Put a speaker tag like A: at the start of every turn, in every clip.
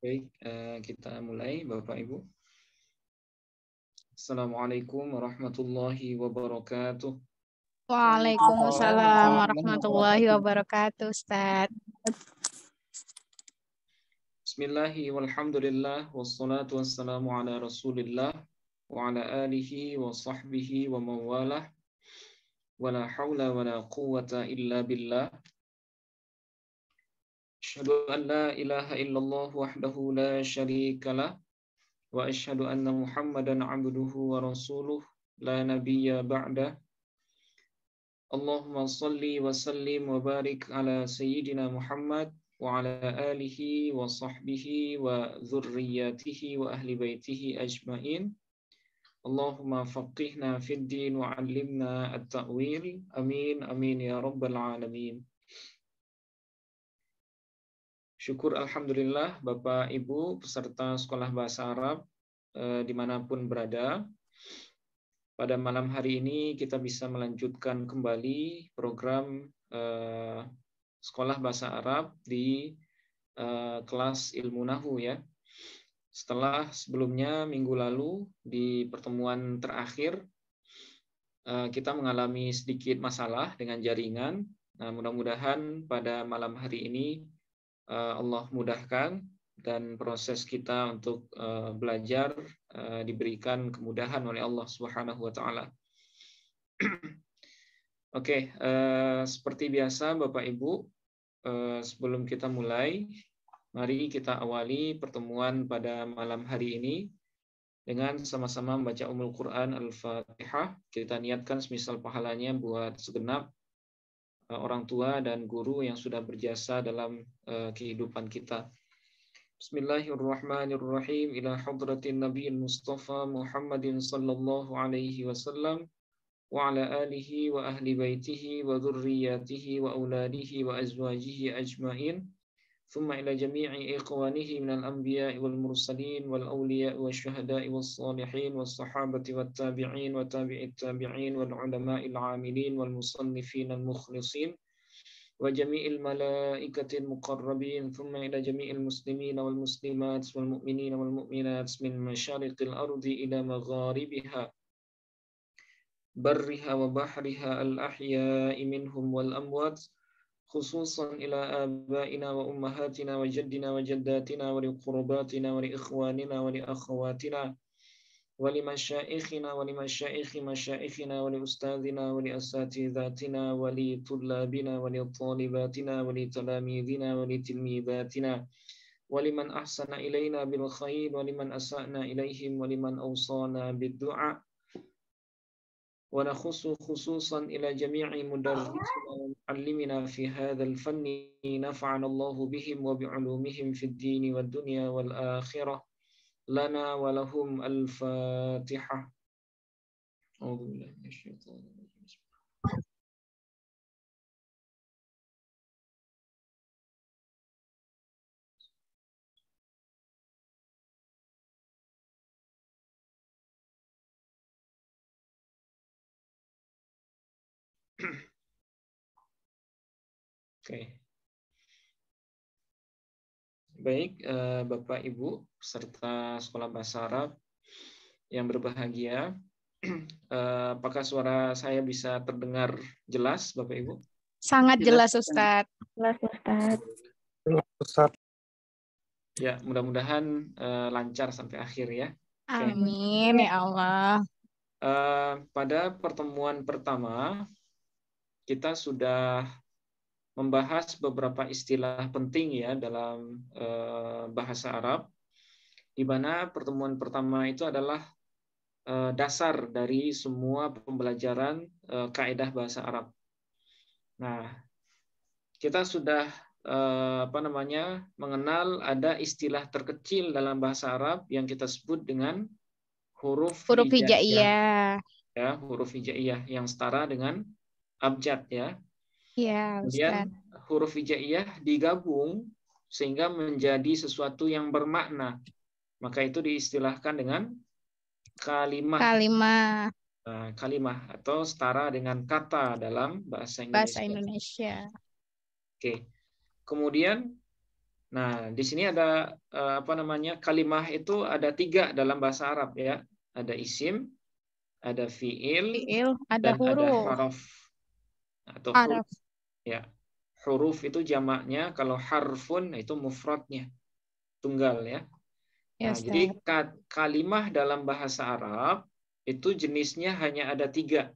A: Baik, kita mulai Bapak Ibu. Assalamualaikum warahmatullahi wabarakatuh.
B: Waalaikumsalam warahmatullahi wabarakatuh, Ustaz.
A: Bismillahi walhamdulillah wassalatu wassalamu ala Rasulillah wa ala alihi wa sahbihi wa mawalah wa la hawla wa la quwwata illa billah. Asyhadu an la ilaha illallah wahdahu la syarika lah wa asyhadu anna Muhammadan abduhu wa rasuluh la nabiyya ba'dah. Allahumma salli wa sallim wa barik ala sayyidina Muhammad wa ala alihi wa sahbihi wa dzurriyyatihi wa ahli baitihi ajmain. Allahumma faqihna fid din wa 'allimna at-ta'wil. Amin amin ya rabbal alamin. Syukur alhamdulillah Bapak Ibu peserta sekolah bahasa Arab dimanapun berada. Pada malam hari ini kita bisa melanjutkan kembali program sekolah bahasa Arab di kelas ilmu Nahwu ya. Setelah sebelumnya minggu lalu di pertemuan terakhir kita mengalami sedikit masalah dengan jaringan. Nah, mudah-mudahan pada malam hari ini Allah mudahkan dan proses kita untuk belajar diberikan kemudahan oleh Allah Subhanahu wa taala. Oke, seperti biasa Bapak Ibu, sebelum kita mulai, mari kita awali pertemuan pada malam hari ini dengan sama-sama membaca Ummul Quran Al-Fatihah. Kita niatkan semisal pahalanya buat segenap orang tua dan guru yang sudah berjasa dalam kehidupan kita. Bismillahirrahmanirrahim. Ila hadratin Nabiyil Mustafa Muhammadin sallallahu alaihi wasallam wa ala alihi wa ahli baitihi wa dhurriyyatihi wa auladihi wa azwajihi ajmain. Thumma ila jami'i ikhwanihi minal anbiya'i wal mursalin wal awliya'i wasyuhada'i was salihin was sahabati wat tabi'in wa tabi'it tabi'in wal ulama'il 'amilin wal musannifin al mukhlisin وجميع الملائكة المقربين ثم إلى جميع المسلمين والمسلمات والمؤمنين والمؤمنات من مشارق الأرض إلى مغاربها برها وبحرها الأحياء منهم والأموات خصوصا إلى آبائنا وأمهاتنا وجدنا وجداتنا ولقرباتنا ولإخواننا ولأخواتنا ولمشائخنا ولمشائخ مشائخنا ولأستاذنا ولأساتذتنا ولطلابنا ولطالباتنا ولتلاميذنا ولتلميذاتنا ولمن أحسن إلينا بالخير ولمن أسأنا إليهم ولمن أوصانا بالدعاء ونخص خصوصا إلى جميع مدرسنا ومعلمنا في هذا الفن نفعنا الله بهم وبعلومهم في الدين والدنيا والآخرة لنا ولهم الفاتحة. أعوذ بالله من الشيطان الرجيم. Oke. Baik, Bapak Ibu peserta sekolah bahasa Arab yang berbahagia, apakah suara saya bisa terdengar jelas, Bapak Ibu?
B: Sangat jelas, Ustaz.
C: Jelas, Ustaz.
D: Ustaz.
A: Ya, mudah-mudahan lancar sampai akhir ya. Oke.
B: Amin ya Allah.
A: Pada pertemuan pertama kita sudah membahas beberapa istilah penting ya dalam bahasa Arab, di mana pertemuan pertama itu adalah dasar dari semua pembelajaran kaidah bahasa Arab. Nah, kita sudah mengenal ada istilah terkecil dalam bahasa Arab yang kita sebut dengan huruf hijaiyah. Ya, huruf hijaiyah yang setara dengan abjad ya.
B: Iya,
A: Kemudian
B: Ustaz.
A: huruf hijaiyah digabung sehingga menjadi sesuatu yang bermakna. Maka itu diistilahkan dengan kalimah.
B: Kalimah.
A: Kalimah atau setara dengan kata dalam bahasa Indonesia.
B: Bahasa Indonesia.
A: Oke. Kemudian, nah di sini ada kalimah itu ada 3 dalam bahasa Arab ya. Ada isim, ada fiil,
B: Fiil, ada
A: dan ada
B: huruf.
A: haraf atau huruf.
B: Haraf.
A: Ya, huruf itu jamaknya, kalau harfun itu mufradnya, tunggal ya.
B: Ya,
A: Nah, jadi
B: Ustaz.
A: kalimah dalam bahasa Arab itu jenisnya hanya ada 3.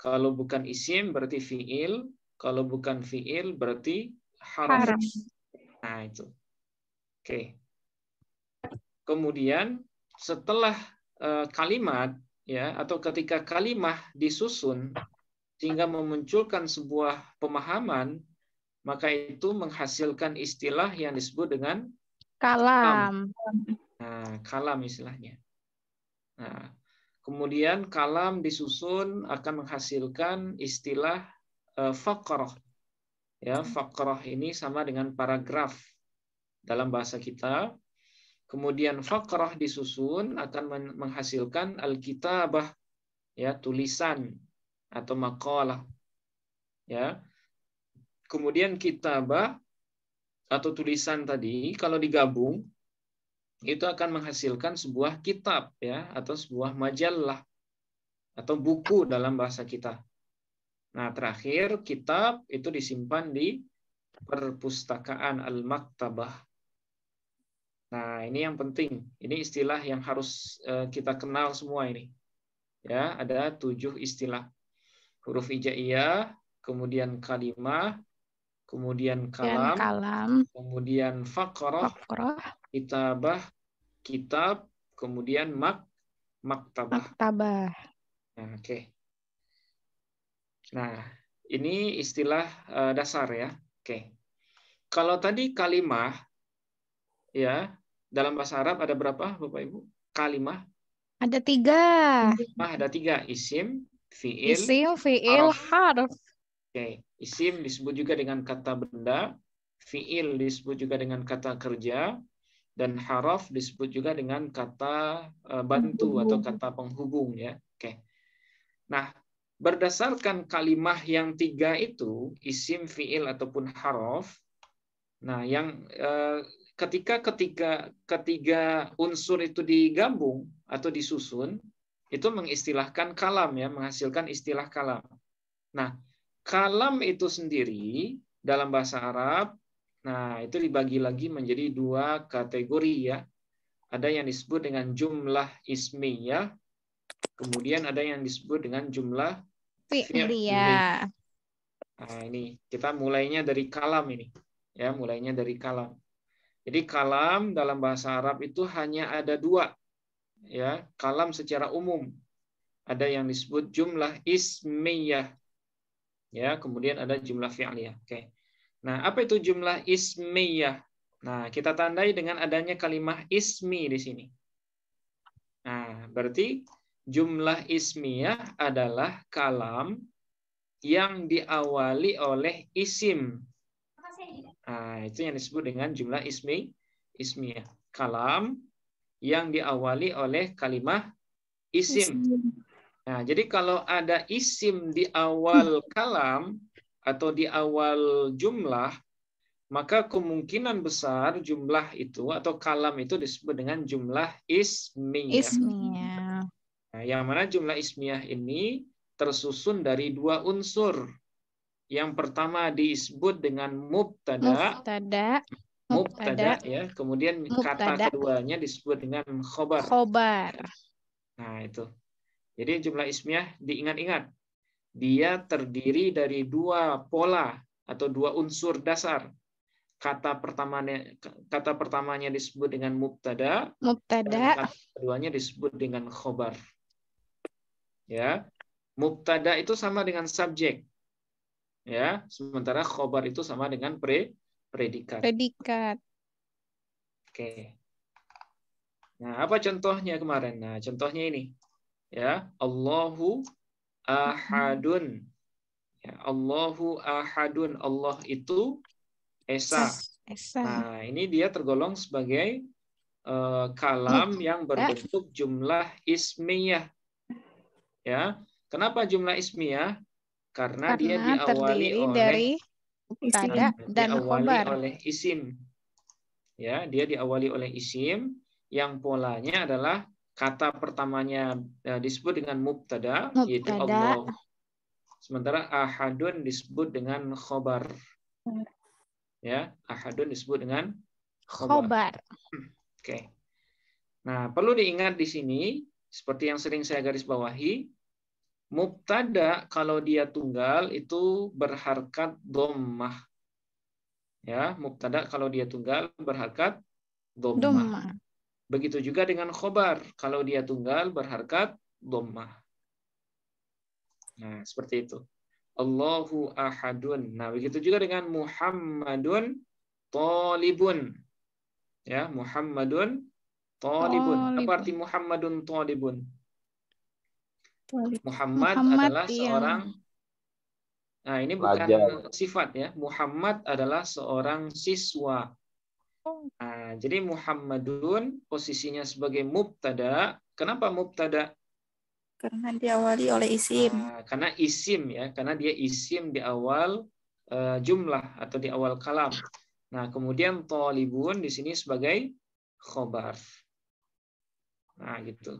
A: Kalau bukan isim berarti fiil, kalau bukan fiil berarti haraf.
B: Haraf.
A: Nah, itu. Oke. Kemudian setelah kalimat ya, atau ketika kalimah disusun sehingga memunculkan sebuah pemahaman, maka itu menghasilkan istilah yang disebut dengan kalam.
B: Kalam.
A: Nah, kalam istilahnya. Nah, kemudian kalam disusun akan menghasilkan istilah faqrah. Ya, faqrah ini sama dengan paragraf dalam bahasa kita. Kemudian faqrah disusun akan menghasilkan al-kitabah, ya, tulisan atau maqalah. Ya. Kemudian kitabah atau tulisan tadi kalau digabung itu akan menghasilkan sebuah kitab ya, atau sebuah majalah atau buku dalam bahasa kita. Nah, terakhir kitab itu disimpan di perpustakaan al-maktabah. Nah, ini yang penting. Ini istilah yang harus kita kenal semua ini. Ya, ada 7 istilah. Huruf hijaiyah, kemudian kalimah, kemudian kalam, kemudian faqrah, kitabah, kitab, kemudian maktabah. Nah, oke. Nah, ini istilah dasar ya. Oke. Kalau tadi kalimah, ya, dalam bahasa Arab ada berapa, Bapak Ibu? Kalimah?
B: Ada 3.
A: Ada 3. Isim, fiil,
B: harf.
A: Oke. Isim disebut juga dengan kata benda, fiil disebut juga dengan kata kerja, dan haraf disebut juga dengan kata bantu atau kata penghubung ya. Oke. Nah, berdasarkan kalimah yang 3 itu, isim, fiil ataupun haraf, nah yang ketiga unsur itu digabung atau disusun, itu mengistilahkan kalam ya, menghasilkan istilah kalam. Nah, kalam itu sendiri dalam bahasa Arab, nah itu dibagi lagi menjadi 2 kategori ya. Ada yang disebut dengan jumlah ismiyah, kemudian ada yang disebut dengan jumlah fi'liyah. Nah, ini kita mulainya dari kalam ini. Ya, mulainya dari kalam. Jadi kalam dalam bahasa Arab itu hanya ada 2. Ya, kalam secara umum. Ada yang disebut jumlah ismiyah. Ya, kemudian ada jumlah fi'liyah. Oke. Nah, apa itu jumlah ismiyah? Nah, kita tandai dengan adanya kalimah ismi di sini. Nah, berarti jumlah ismiyah adalah kalam yang diawali oleh isim. Nah, itu yang disebut dengan jumlah ismiyah. Kalam yang diawali oleh kalimah isim. Nah, jadi kalau ada isim di awal kalam atau di awal jumlah, maka kemungkinan besar jumlah itu atau kalam itu disebut dengan jumlah ismiyah. Nah, yang mana jumlah ismiyah ini tersusun dari 2 unsur. Yang pertama disebut dengan mubtada ya, kemudian kata keduanya disebut dengan khobar. Nah, itu. Jadi jumlah ismiyah diingat-ingat. Dia terdiri dari 2 pola atau 2 unsur dasar. Kata pertamanya disebut dengan mubtada. Dan kata keduanya disebut dengan khobar. Ya. Mubtada itu sama dengan subjek. Ya, sementara khobar itu sama dengan predikat. Oke. Nah, apa contohnya kemarin? Nah, contohnya ini. Ya, Allahu ahadun. Ya, Allahu ahadun. Allah itu esa. Nah, ini dia tergolong sebagai kalam yang berbentuk jumlah ismiyah. Ya, kenapa jumlah ismiyah? Karena dia diawali oleh
B: Mubtada dan
A: diawali
B: khobar.
A: oleh isim. Ya, dia diawali oleh isim yang polanya adalah kata pertamanya disebut dengan mubtada, yaitu
B: Mubtada.
A: Allah. Sementara ahadun disebut dengan khobar. Ya, ahadun disebut dengan khobar.
B: Khobar.
A: Oke. Nah, perlu diingat di sini seperti yang sering saya garis bawahi, mubtada kalau dia tunggal itu berharkat dhammah. Ya, mubtada kalau dia tunggal berharkat dhammah.
B: Dhamma.
A: Begitu juga dengan khobar kalau dia tunggal berharkat dhammah. Nah, seperti itu. Allahu ahadun. Nah, begitu juga dengan Muhammadun talibun. Ya, Muhammadun talibun. Apa arti Muhammadun talibun? Muhammad
B: Muhammad
A: adalah seorang, nah ini bukan
C: Pelajar.
A: sifat ya. Muhammad adalah seorang siswa. Nah, jadi Muhammadun posisinya sebagai mubtada. Kenapa mubtada?
D: Karena diawali oleh isim.
A: Karena isim ya, karena dia isim di awal jumlah atau di awal kalam. Nah, kemudian talibun di sini sebagai khobar. Nah, gitu.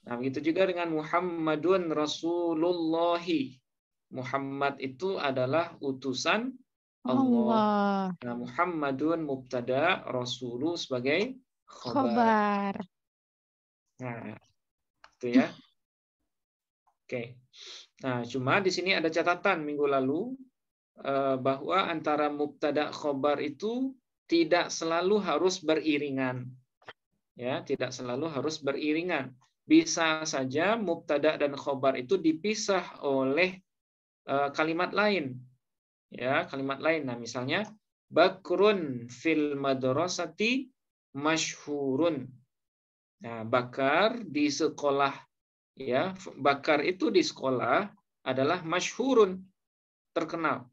A: Nah, begitu juga dengan Muhammadun Rasulullahi. Muhammad itu adalah utusan Allah. Nah, Muhammadun mubtada, Rasulu sebagai khobar. Nah, itu ya. Oke. Nah, cuma di sini ada catatan minggu lalu bahwa antara mubtada khobar itu tidak selalu harus beriringan. Ya, tidak selalu harus beriringan. Bisa saja mubtada dan khobar itu dipisah oleh kalimat lain. Ya, kalimat lain. Nah, misalnya Bakrun fil madrasati masyhurun. Nah, Bakar di sekolah, ya, Bakar itu di sekolah adalah masyhurun, terkenal.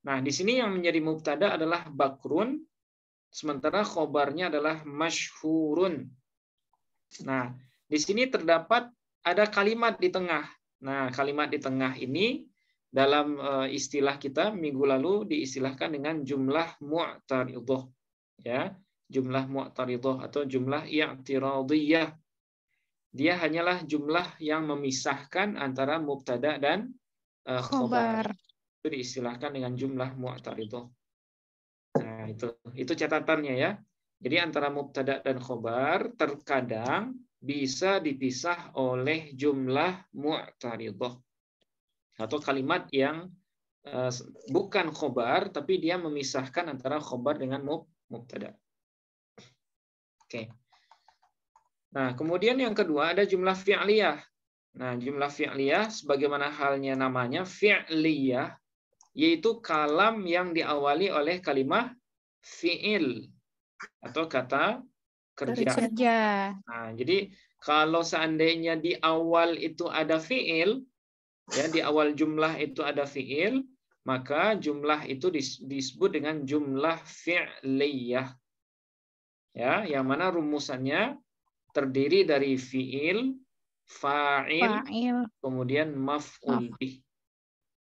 A: Nah, di sini yang menjadi mubtada adalah Bakrun, sementara khobarnya adalah masyhurun. Nah, di sini terdapat ada kalimat di tengah. Nah, kalimat di tengah ini dalam istilah kita minggu lalu diistilahkan dengan jumlah mu'taridhah. Ya, jumlah mu'taridhah atau jumlah i'tiradiyah. Dia hanyalah jumlah yang memisahkan antara mubtada dan khobar. Itu diistilahkan dengan jumlah mu'taridhah. Nah, itu catatannya ya. Jadi antara mubtada dan khobar terkadang bisa dipisah oleh jumlah mu'taridhah atau kalimat yang bukan khobar tapi dia memisahkan antara khobar dengan mubtada. Oke. Nah, kemudian yang kedua ada jumlah fi'liyah. Nah, jumlah fi'liyah sebagaimana halnya namanya fi'liyah yaitu kalam yang diawali oleh kalimat fi'il atau kata kerja. Nah, jadi kalau seandainya di awal itu ada fi'il, ya di awal jumlah itu ada fi'il, maka jumlah itu disebut dengan jumlah fi'liyah. Ya, yang mana rumusannya terdiri dari fi'il, fa'il, kemudian maf'ul bih.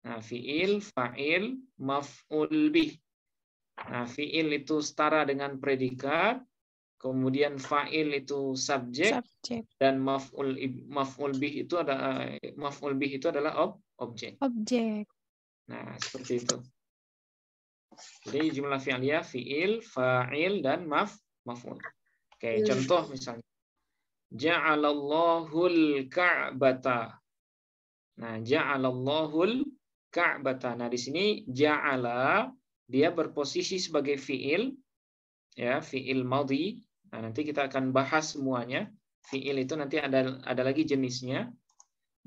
A: Nah, fi'il, fa'il, maf'ul bih. Nah, fi'il itu setara dengan predikat, kemudian fa'il itu subjek, dan maf'ul bih itu adalah objek. Nah, seperti itu. Jadi jumlah fi'liyah fi'il, fa'il dan maf'ul. Oke, contoh misalnya. Ja'alallahul ka'bata. Nah, ja'alallahul ka'bata. Nah, di sini ja'ala dia berposisi sebagai fi'il, ya, fi'il madhi. Nah, nanti kita akan bahas semuanya. Fi'il itu nanti ada lagi jenisnya.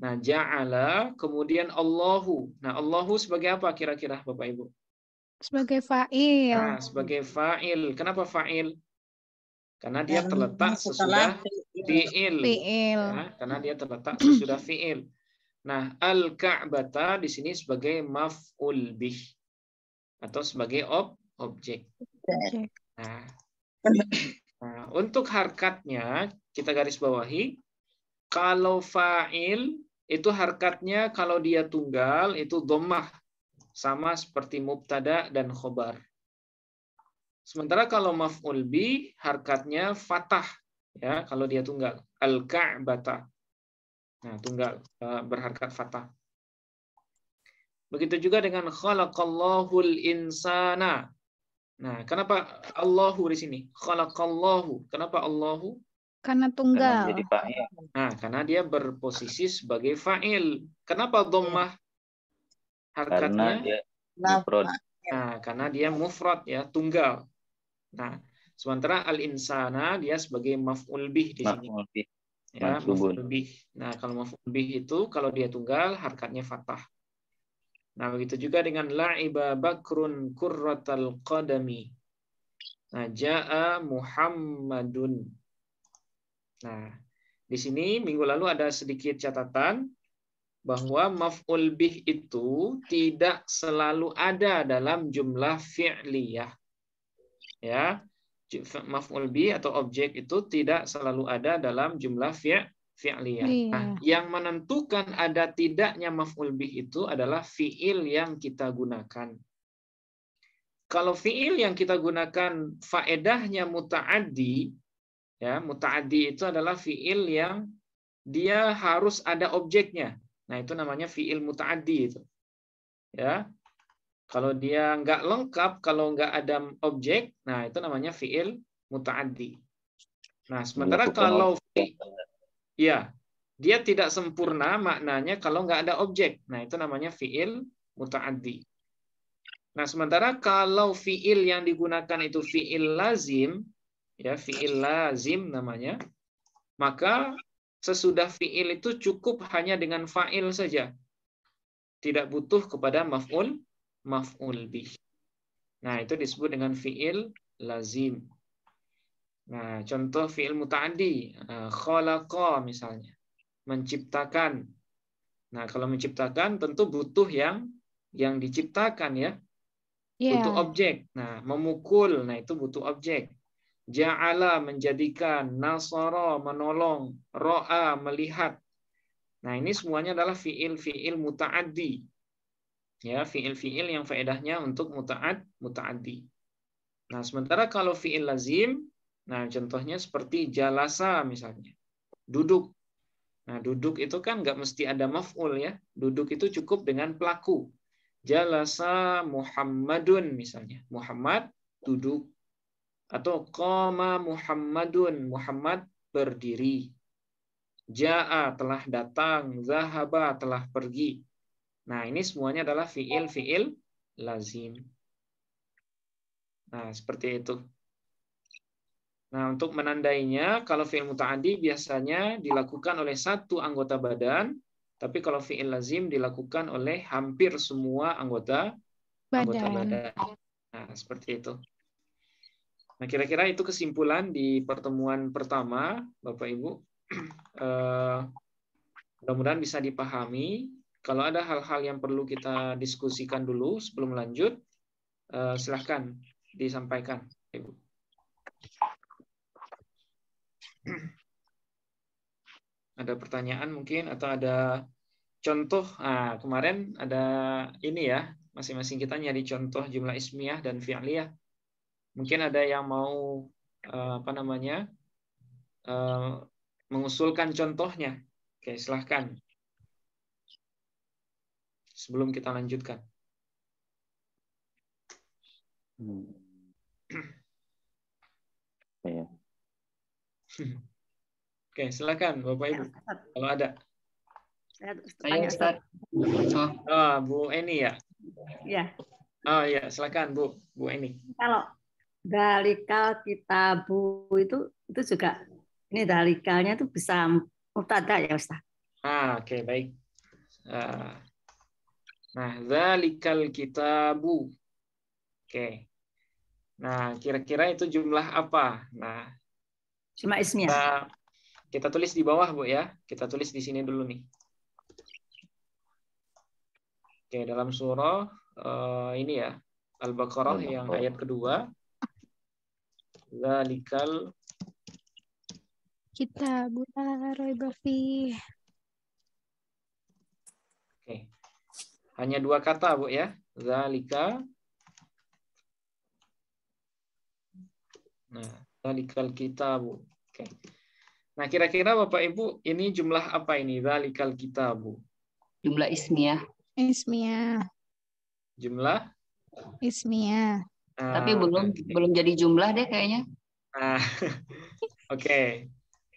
A: Nah, ja'ala, kemudian Allahu. Nah, Allahu sebagai apa kira-kira Bapak Ibu?
B: Sebagai fa'il.
A: Nah, sebagai fa'il. Kenapa fa'il? Karena dia terletak sesudah fi'il. Ya, karena dia terletak sesudah fi'il. Nah, al-ka'bata di sini sebagai maf'ul bih atau sebagai objek. Nah, untuk harkatnya kita garis bawahi. Kalau fa'il itu harkatnya kalau dia tunggal itu dhammah. sama seperti mubtada dan khobar. Sementara kalau maf'ul bi harkatnya fathah, ya, kalau dia tunggal, al-ka'bata. Nah, tunggal berharkat fathah. Begitu juga dengan khalaqallahul insana. Nah, kenapa Allahu di sini? Khalaqallahu. Kenapa Allahu?
B: Karena
C: Karena
B: tunggal.
C: menjadi fa'il.
A: Nah, karena dia berposisi sebagai fa'il. Kenapa dhammah
C: Karena
A: harkatnya?
C: dia mufrad.
A: Nah, karena dia mufrad, ya, tunggal. Nah, sementara al-insana dia sebagai maf'ul bih di sini.
C: Maf'ul bih.
A: Ya,
C: Mansubun.
A: maf'ul bih. Nah, kalau maf'ul bih itu kalau dia tunggal harkatnya fathah. Nah, begitu juga dengan la'iba bakrun kurratal qadami. Nah, ja'a Muhammadun. Nah, di sini minggu lalu ada sedikit catatan bahwa maf'ul bih itu tidak selalu ada dalam jumlah fi'liyah. Ya, maf'ul bih atau objek itu tidak selalu ada dalam jumlah fi'liyah. Nah, yang menentukan ada tidaknya maf'ul bih itu adalah fi'il yang kita gunakan. Kalau fi'il yang kita gunakan faedahnya muta'addi, ya, muta'addi itu adalah fi'il yang dia harus ada objeknya. Nah, itu namanya fi'il muta'addi itu. Ya. Kalau dia nggak lengkap, kalau nggak ada objek, nah itu namanya fi'il muta'addi. Nah, sementara kalau ya, dia tidak sempurna maknanya kalau nggak ada objek. Nah, itu namanya fi'il muta'addi. Nah, sementara kalau fi'il yang digunakan itu fi'il lazim, ya, fi'il lazim namanya, maka sesudah fi'il itu cukup hanya dengan fa'il saja. Tidak butuh kepada maf'ul bih. Nah, itu disebut dengan fi'il lazim. Nah, contoh fi'il muta'addi, khalaqa misalnya, menciptakan. Nah, kalau menciptakan tentu butuh yang diciptakan, ya. Butuh objek. Nah, memukul, nah itu butuh objek. Ja'ala menjadikan, nasara menolong, ro'a melihat. Nah, ini semuanya adalah fi'il muta'addi. Ya, fi'il yang faedahnya untuk muta'addi. Nah, sementara kalau fi'il lazim, nah contohnya seperti jalasa misalnya. Duduk. Nah, duduk itu kan nggak mesti ada maf'ul, ya. Duduk itu cukup dengan pelaku. Jalasa Muhammadun misalnya. Muhammad duduk. Atau qama Muhammadun. Muhammad berdiri. Ja'a telah datang. Zahaba telah pergi. Nah, ini semuanya adalah fi'il lazim. Nah, seperti itu. Nah, untuk menandainya, kalau fi'il muta'addi biasanya dilakukan oleh satu anggota badan, tapi kalau fi'il lazim dilakukan oleh hampir semua anggota badan. Nah, seperti itu. Nah, kira-kira itu kesimpulan di pertemuan pertama, Bapak Ibu. Mudah-mudahan bisa dipahami. Kalau ada hal-hal yang perlu kita diskusikan dulu sebelum lanjut, silahkan disampaikan, Ibu. Ada pertanyaan mungkin atau ada contoh? Nah, kemarin ada ini, ya, masing-masing kita nyari contoh jumlah ismiyah dan fi'liyah. Mungkin ada yang mau mengusulkan contohnya. Oke, silahkan. Sebelum kita lanjutkan.
C: Ya.
A: Oke, silakan Bapak Ibu. Kalau ada.
E: Saya Ustaz.
A: Bu Eni, ya?
E: Ya.
A: Oh ya, silakan Bu Eni.
E: Kalau dalikal kitabu itu juga, ini dalikalnya itu bisa mubtada, ya Ustaz?
A: Oke, baik. Nah, dzalikal kitabu. Oke. Nah, kira-kira itu jumlah apa? Nah,
E: cuma ismiyah.
A: Kita tulis di bawah, Bu, ya. Kita tulis di sini dulu nih. Oke, dalam surah ini, ya, Al-Baqarah yang ayat kedua. Dzalikal
B: kitabu la raiba fiih.
A: Oke. Hanya 2 kata, Bu ya. Zalika. Nah, zalikal kitabu. Oke. Nah, kira-kira Bapak Ibu, ini jumlah apa ini? Zalikal kitabu.
F: Jumlah ismiyah.
B: Ismiyah.
A: Jumlah?
B: Ismiyah.
F: Tapi belum
A: Oke.
F: belum jadi jumlah deh kayaknya.
A: Nah, oke.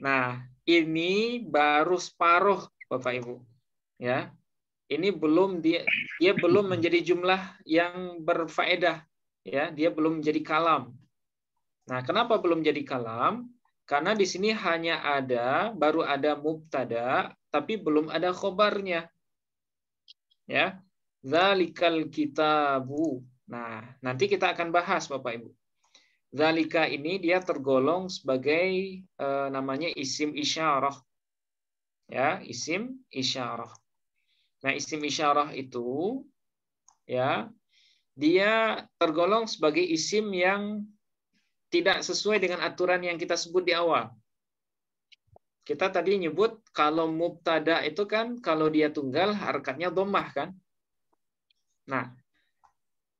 A: Nah, ini baru separuh Bapak Ibu. Ya. Ini belum dia belum menjadi jumlah yang berfaedah, ya. Dia belum menjadi kalam. Nah, kenapa belum jadi kalam? Karena di sini baru ada mubtada, tapi belum ada khobarnya. Ya. Zalikal kitabu. Nah, nanti kita akan bahas Bapak Ibu. Zalika ini dia tergolong sebagai namanya isim isyarah. Ya, isim isyarah. Nah, isim isyarah itu ya, dia tergolong sebagai isim yang tidak sesuai dengan aturan yang kita sebut di awal. Kita tadi nyebut kalau mubtada itu kan kalau dia tunggal harakatnya dhammah kan? Nah,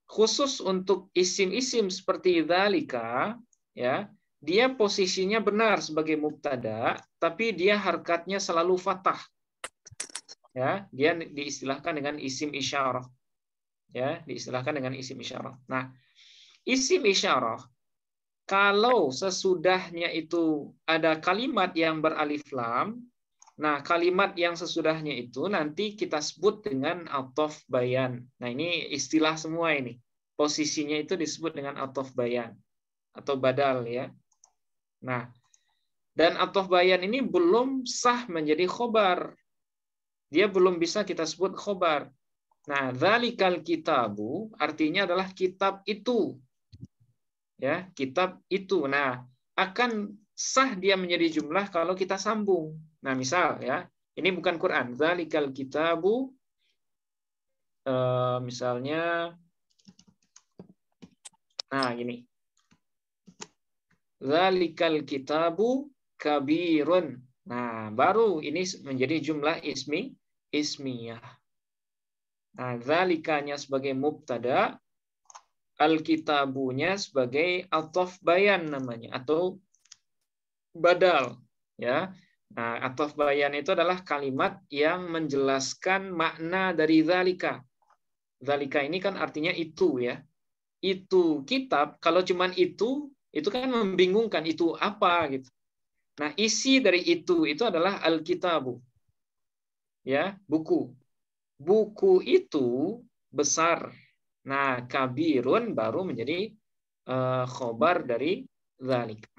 A: khusus untuk isim-isim seperti dzalika ya, dia posisinya benar sebagai mubtada, tapi dia harakatnya selalu fathah. Ya, dia diistilahkan dengan isim isyarah. Ya, diistilahkan dengan isim isyarah. Nah, isim isyarah kalau sesudahnya itu ada kalimat yang beralif lam, nah kalimat yang sesudahnya itu nanti kita sebut dengan athof bayan. Nah, ini istilah semua ini. Posisinya itu disebut dengan athof bayan atau badal ya. Nah, dan athof bayan ini belum sah menjadi khobar. Dia belum bisa kita sebut khobar. Nah, dzalikal kitabu artinya adalah kitab itu. Ya, kitab itu. Nah, akan sah dia menjadi jumlah kalau kita sambung. Nah, misal ya, ini bukan Quran. Dzalikal kitabu misalnya nah, gini. Dzalikal kitabu kabirun. Nah, baru ini menjadi jumlah ismiyah. Nah, dzalikanya sebagai mubtada, al-kitabunya sebagai athof bayan namanya atau badal ya. Nah, athof bayan itu adalah kalimat yang menjelaskan makna dari dzalika. Dzalika ini kan artinya itu ya. Itu kitab, kalau cuman itu kan membingungkan, itu apa gitu. Nah, isi dari itu adalah al-kitabu. Ya, buku. Buku itu besar. Nah, kabirun baru menjadi khobar dari dzalika.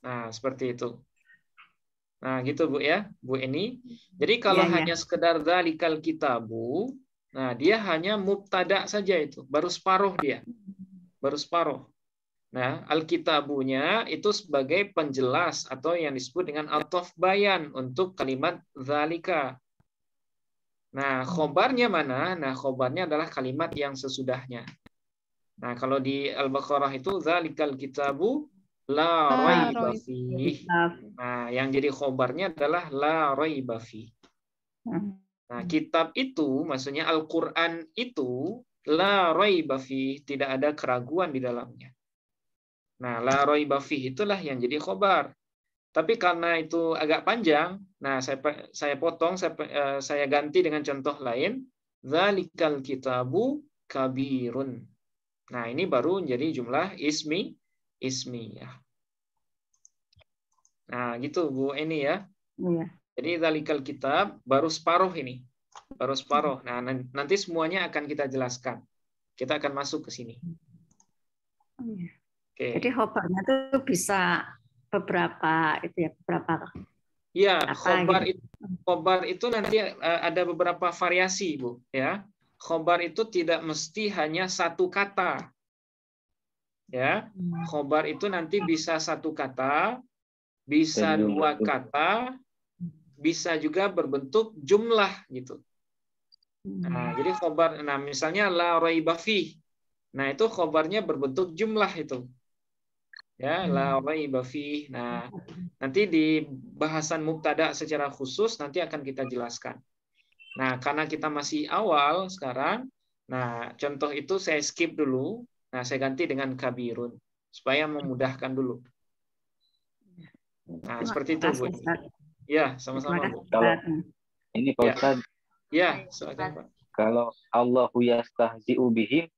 A: Nah, seperti itu. Nah, gitu Bu ya, Bu Eni. Jadi kalau hanya sekedar dzalikal kitabu, nah dia hanya mubtada saja itu, baru separuh dia. Baru separuh. Nah, al-kitabunya itu sebagai penjelas atau yang disebut dengan athof bayan untuk kalimat dzalika. Nah, khobarnya mana? Nah, khobarnya adalah kalimat yang sesudahnya. Nah, kalau di Al-Baqarah itu dzalikal kitabu la raiba fiih. Nah, yang jadi khobarnya adalah la raiba fiih. Nah, kitab itu maksudnya Al-Qur'an itu la raiba fiih, tidak ada keraguan di dalamnya. Nah, la raiba fiih itulah yang jadi khobar. Tapi karena itu agak panjang, nah saya potong, saya ganti dengan contoh lain. Dzalikal kitabu kabirun. Nah, ini baru menjadi jumlah ismiyah. Nah, gitu Bu Eni ya.
E: Iya.
A: Jadi dzalikal kitab baru separuh ini. Baru separuh. Nah, nanti semuanya akan kita jelaskan. Kita akan masuk ke sini. Oke.
E: Jadi khobarnya tuh bisa beberapa
A: Ya, khobar itu nanti ada beberapa variasi, Bu, ya. Khobar itu tidak mesti hanya satu kata. Ya. Khobar itu nanti bisa satu kata, bisa dua kata, bisa juga berbentuk jumlah gitu. Nah, jadi khobar, nah misalnya la raiba fih. Nah, itu khobarnya berbentuk jumlah itu. Ya, la raiba fih. Nah, nanti di bahasan mubtada secara khusus nanti akan kita jelaskan. Nah, karena kita masih awal sekarang, nah contoh itu saya skip dulu. Nah, saya ganti dengan kabirun supaya memudahkan dulu. Nah, seperti itu, Bu. Ya, sama-sama, Bu.
C: Kalau ini Pak
A: Ya.
C: Ustadz,
A: Ya, silakan, Pak.
C: kalau Allahu yastahzi'u bihim,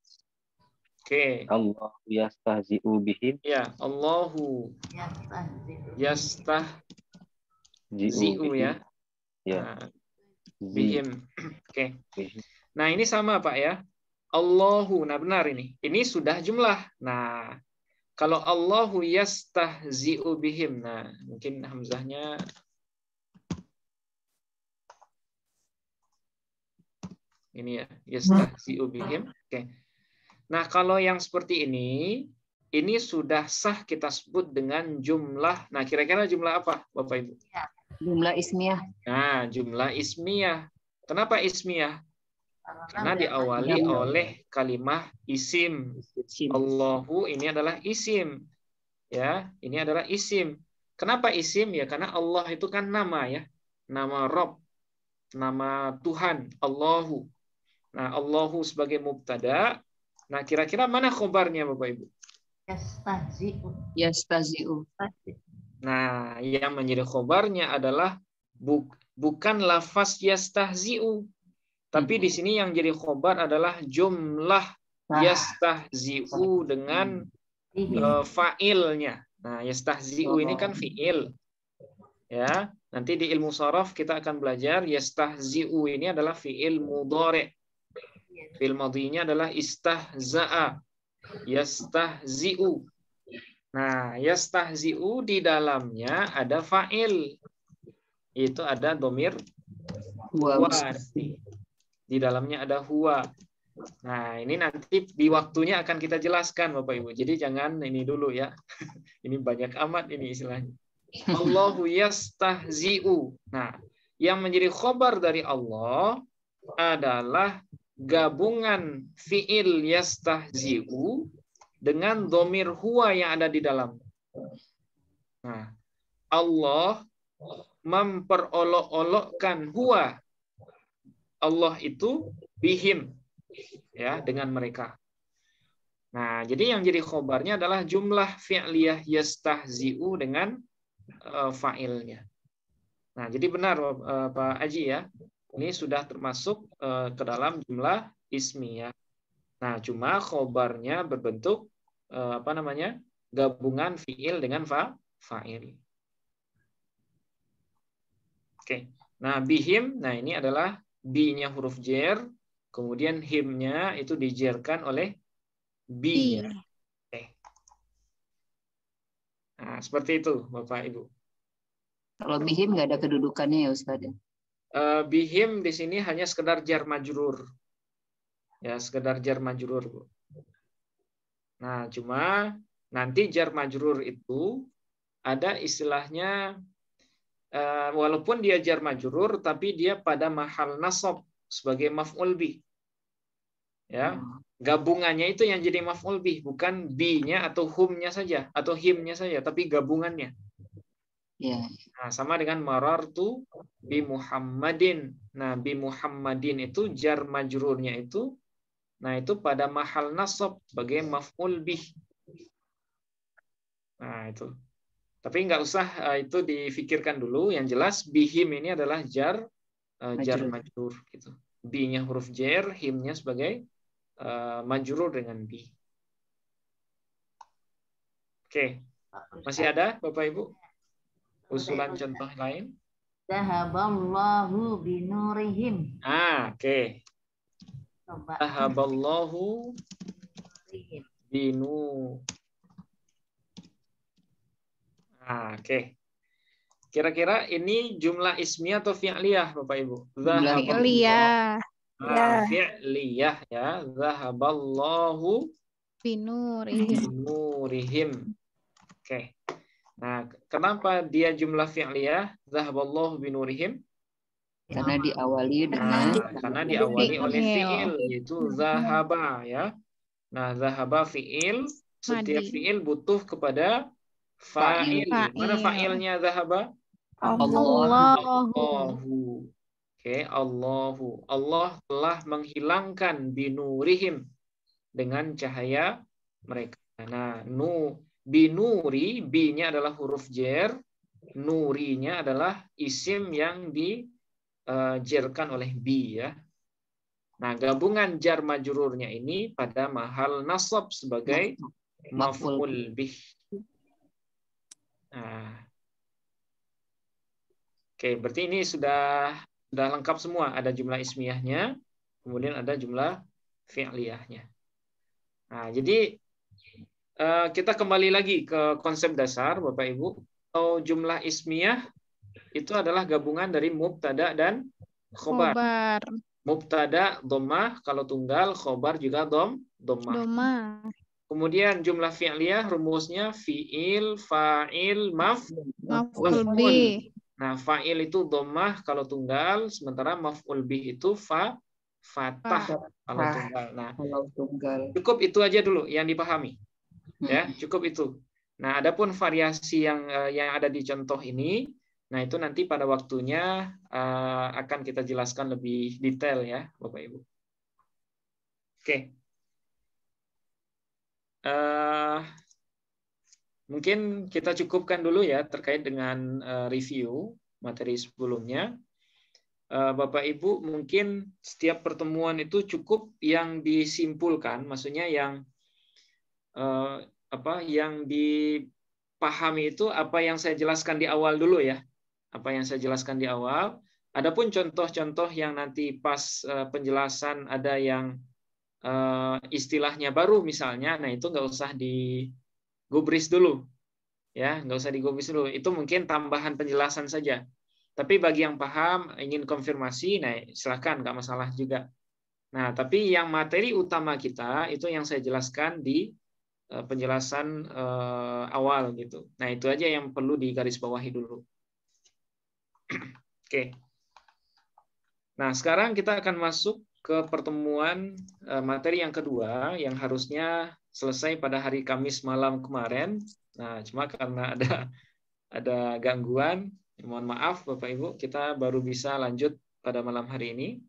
A: Oke.
C: Allahu yastahzi'u bihim,
A: Ya, Allahu yastahzi'u
C: bihim.
A: ya.
C: Ya.
A: Nah, bihim. Oke.
C: Bihim.
A: Nah, ini sama, Pak ya. Allahu. Nah, benar ini. Ini sudah jumlah. Nah, kalau Allahu yastahzi'u bihim. Nah, mungkin hamzahnya ini ya, yastahzi'u bihim. Oke. Nah, kalau yang seperti ini sudah sah kita sebut dengan jumlah. Nah, kira-kira jumlah apa, Bapak Ibu?
F: Jumlah ismiyah.
A: Nah, jumlah ismiyah. Kenapa ismiyah? Karena diawali oleh kalimah isim. Allahu ini adalah isim. Ya, ini adalah isim. Kenapa isim? Ya, karena Allah itu kan nama ya. Nama Rabb. Nama Tuhan, Allahu. Nah, Allahu sebagai mubtada. Nah, kira-kira mana khobarnya, Bapak Ibu?
F: Yastazi'u.
A: Nah, yang menjadi khobarnya adalah bukan lafaz yastahzi'u. Tapi di sini yang jadi khobar adalah jumlah yastahzi'u dengan fa'ilnya. Nah, yastahzi'u ini kan fi'il. Ya, nanti di ilmu sharaf kita akan belajar yastahzi'u ini adalah fi'il mudhari'. Fi'il madhinya adalah istahza'a. Yastahzi'u. Nah, yastahzi'u di dalamnya ada fa'il. Itu ada domir huwa. Di dalamnya ada huwa. Nah, ini nanti di waktunya akan kita jelaskan, Bapak Ibu. Jadi jangan ini dulu ya. Ini banyak amat ini istilahnya. Allahu yastahzi'u. Nah, yang menjadi khobar dari Allah adalah gabungan fi'il yastahzi'u dengan domir huwa yang ada di dalam. Nah, Allah memperolok-olokkan huwa. Allah itu bihim, ya, dengan mereka. Nah, jadi yang jadi khobarnya adalah jumlah fi'liyah yastahzi'u dengan fa'ilnya. Nah, jadi benar Pak Aji ya. Ini sudah termasuk ke dalam jumlah ismi ya. Nah, cuma khobarnya berbentuk gabungan fi'il dengan fa'il. Oke. Nah, bihim, nah ini adalah bi-nya huruf jer, kemudian him-nya itu dijerkan oleh bi-nya. Oke. Nah, seperti itu, Bapak Ibu.
F: Kalau bihim nggak ada kedudukannya ya Ustaz.
A: Bihim di sini hanya sekedar jar majrur. Ya, sekedar jar majrur, Bu. Nah, cuma nanti jar majrur itu ada istilahnya walaupun dia jar majrur tapi dia pada mahal nasab sebagai maf'ul bih. Ya, gabungannya itu yang jadi maf'ul bih, bukan bi-nya atau hum-nya saja atau him-nya saja, tapi gabungannya.
F: Ya.
A: Nah, sama dengan marartu bi Muhammadin. Nah, bi Muhammadin itu jar majrurnya itu, nah itu pada mahal nasab sebagai maf'ul bih. Nah, itu. Tapi nggak usah itu difikirkan dulu. Yang jelas bihim ini adalah jar majrur gitu. Bi-nya huruf jar, him-nya sebagai majrur dengan bi. Oke. Masih ada Bapak Ibu? Usulan contoh lain?
E: Zahaballahu binurihim.
A: Oke. Zahaballahu binu. Oke. Kira-kira ini jumlah ismiyah atau fi'liyah, Bapak Ibu?
B: Fi'liyah.
A: Fi'liyah ya. Zahaballahu binurihim. Oke. Nah, kenapa dia jumlah fi'liyah? Zahaballahu binurihim.
F: Karena diawali dengan
A: karena diawali oleh fi'il, yaitu zahaba ya. Nah, zahaba fi'il, setiap fi'il butuh kepada fa'il. Mana fa'ilnya zahaba?
B: Allahu.
A: Allahu. Oke, Allahu. Allah telah menghilangkan binurihim dengan cahaya mereka. Nah, binuri, bi-nya adalah huruf jer, nurinya adalah isim yang dijerkan oleh bi ya. Nah, gabungan jar majrurnya ini pada mahal nasab sebagai maf'ul bih. Nah, oke, berarti ini sudah lengkap semua. Ada jumlah ismiyahnya, kemudian ada jumlah fi'liyahnya. Nah, jadi kita kembali lagi ke konsep dasar, Bapak Ibu. Atau jumlah ismiyah itu adalah gabungan dari mubtada dan khobar. Mubtada dhammah kalau tunggal, khobar juga dhammah. Kemudian jumlah fi'liyah rumusnya fi'il, fa'il, maf'ul bih. Nah, fa'il itu dhammah kalau tunggal, sementara maf'ul bih itu fathah kalau tunggal. Nah, cukup itu aja dulu yang dipahami. Ya, cukup itu. Nah, adapun variasi yang ada di contoh ini, nah itu nanti pada waktunya akan kita jelaskan lebih detail ya, Bapak Ibu. Oke. Mungkin kita cukupkan dulu ya terkait dengan review materi sebelumnya. Bapak Ibu mungkin setiap pertemuan itu cukup yang disimpulkan, maksudnya yang yang dipahami itu apa yang saya jelaskan di awal dulu ya. Apa yang saya jelaskan di awal. Adapun contoh-contoh yang nanti pas penjelasan ada yang istilahnya baru misalnya, nah itu nggak usah digubris dulu. Ya, nggak usah digubris dulu. Itu mungkin tambahan penjelasan saja. Tapi bagi yang paham, ingin konfirmasi, nah silakan, nggak masalah juga. Nah, tapi yang materi utama kita itu yang saya jelaskan di penjelasan awal gitu. Nah, itu aja yang perlu digarisbawahi dulu. Oke. Nah, sekarang kita akan masuk ke pertemuan materi yang kedua yang harusnya selesai pada hari Kamis malam kemarin. Nah, cuma karena ada gangguan, mohon maaf Bapak Ibu, kita baru bisa lanjut pada malam hari ini.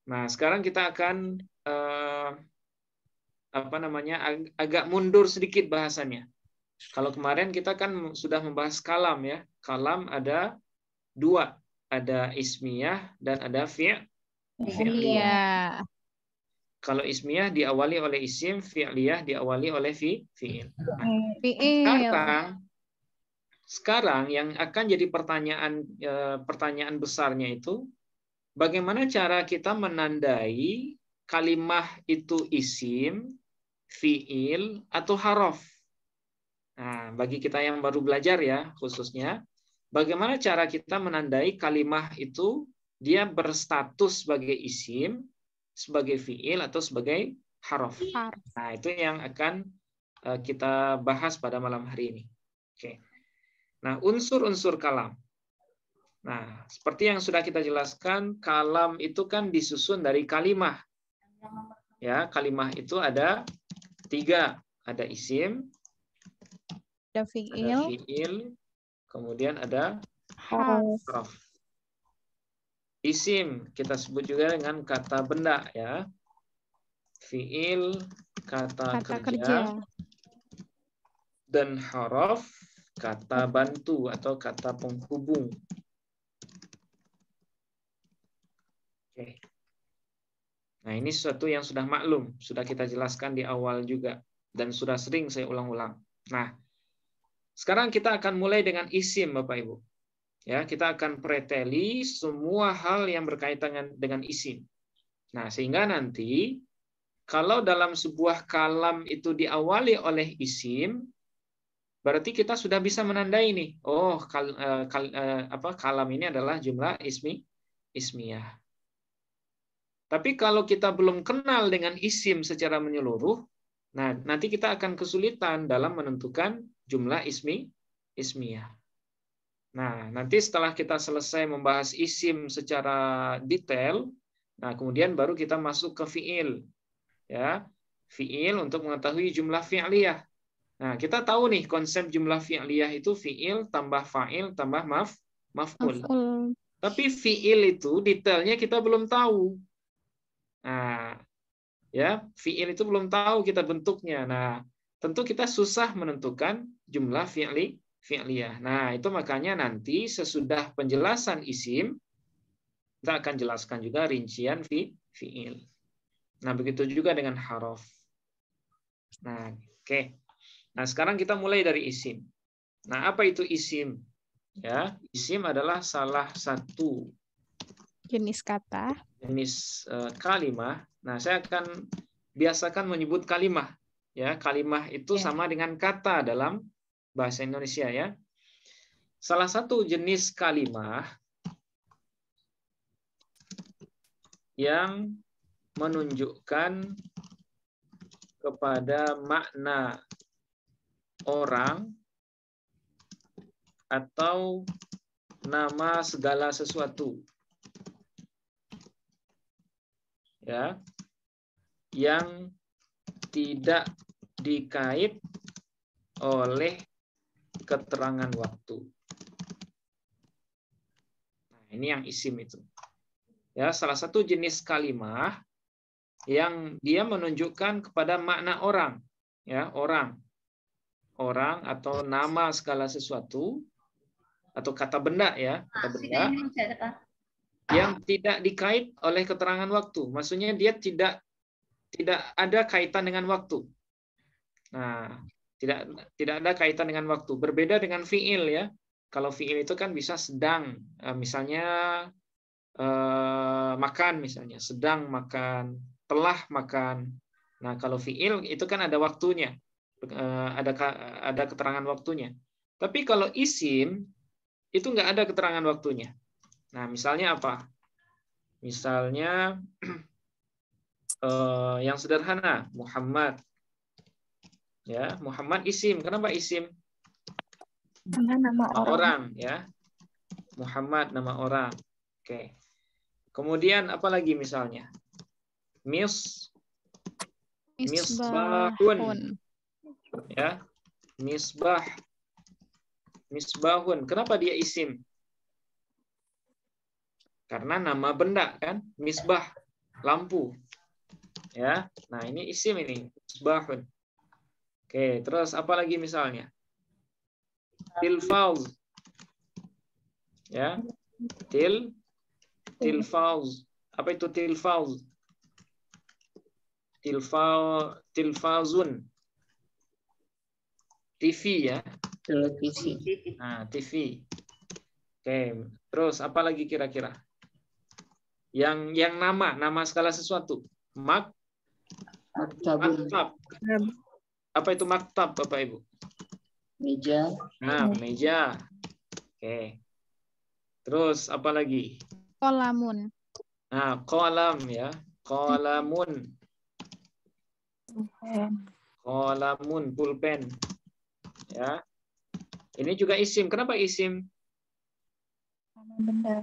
A: Nah, sekarang kita akan agak mundur sedikit bahasannya. Kalau kemarin kita kan sudah membahas kalam ya. Kalam ada dua, ada ismiyah dan ada fi'liyah. Kalau ismiyah diawali oleh isim, fi'liyah diawali oleh fi'il. Nah, sekarang yang akan jadi pertanyaan besarnya itu bagaimana cara kita menandai kalimah itu isim, fi'il, atau harof. Nah, bagi kita yang baru belajar ya, khususnya, bagaimana cara kita menandai kalimah itu dia berstatus sebagai isim, sebagai fi'il, atau sebagai harof. Nah, itu yang akan kita bahas pada malam hari ini. Oke. Nah, unsur-unsur kalam. Nah, seperti yang sudah kita jelaskan, kalam itu kan disusun dari kalimah. Ya, kalimah itu ada 3, ada isim, ada fi'il, kemudian ada harof. Isim kita sebut juga dengan kata benda ya. Fi'il kata kerja. Dan harof kata bantu atau kata penghubung. Oke. Nah, ini sesuatu yang sudah maklum, sudah kita jelaskan di awal juga, dan sudah sering saya ulang-ulang. Nah, sekarang kita akan mulai dengan isim, Bapak Ibu. Ya, kita akan preteli semua hal yang berkaitan dengan isim. Nah, sehingga nanti, kalau dalam sebuah kalam itu diawali oleh isim, berarti kita sudah bisa menandai nih, oh, kalam ini adalah jumlah ismiyah. Tapi kalau kita belum kenal dengan isim secara menyeluruh, nah nanti kita akan kesulitan dalam menentukan jumlah ismiyah. Nah, nanti setelah kita selesai membahas isim secara detail, nah kemudian baru kita masuk ke fi'il. Ya, fi'il untuk mengetahui jumlah fi'liyah. Nah, kita tahu nih konsep jumlah fi'liyah itu fi'il tambah fa'il tambah maf'ul. Tapi fiil itu detailnya kita belum tahu. Nah, ya, fiil itu belum tahu kita bentuknya. Nah, tentu kita susah menentukan jumlah fi'liyah. Nah, itu makanya nanti sesudah penjelasan isim kita akan jelaskan juga rincian fiil. Nah, begitu juga dengan haraf. Nah, oke. Nah, sekarang kita mulai dari isim. Nah, apa itu isim? Ya, isim adalah salah satu
B: Jenis kata.
A: jenis kalimah. Nah, saya akan biasakan menyebut kalimah. Ya, kalimah itu sama dengan kata dalam bahasa Indonesia ya. Salah satu jenis kalimah yang menunjukkan kepada makna orang atau nama segala sesuatu. Ya. Yang tidak dikait oleh keterangan waktu. Nah, ini yang isim itu. Ya, salah satu jenis kalimah yang dia menunjukkan kepada makna orang, ya, orang atau nama segala sesuatu atau kata benda ya, kata benda yang tidak dikait oleh keterangan waktu. Maksudnya dia tidak ada kaitan dengan waktu. Nah, tidak ada kaitan dengan waktu. Berbeda dengan fiil ya. Kalau fiil itu kan bisa sedang, misalnya makan misalnya, sedang makan, telah makan. Nah, kalau fiil itu kan ada waktunya. Ada keterangan waktunya. Tapi kalau isim itu nggak ada keterangan waktunya. Nah, misalnya apa? Misalnya yang sederhana, Muhammad. Ya, Muhammad isim. Kenapa isim?
D: Karena nama
A: Orang ya. Muhammad nama orang. Oke. Kemudian apa lagi misalnya? Misbahun. Ya. Misbahun. Kenapa dia isim? Karena nama benda kan, misbah, lampu. Ya. Nah, ini isim ini, misbahun. Oke, terus apa lagi misalnya? Tilfauz. Ya. Tilfauz. Apa itu tilfauz? Tilfazun. TV ya.
F: Televisi.
A: Nah, TV. Oke, terus apa lagi kira-kira? Yang nama segala sesuatu. Maktab. Apa itu maktab, Bapak Ibu?
F: Meja.
A: Nah, meja. Oke. Terus apa lagi?
B: Kolamun.
A: Nah, kolam ya. Kolamun. Kolamun, pulpen. Ya. Ini juga isim. Kenapa isim?
D: benda.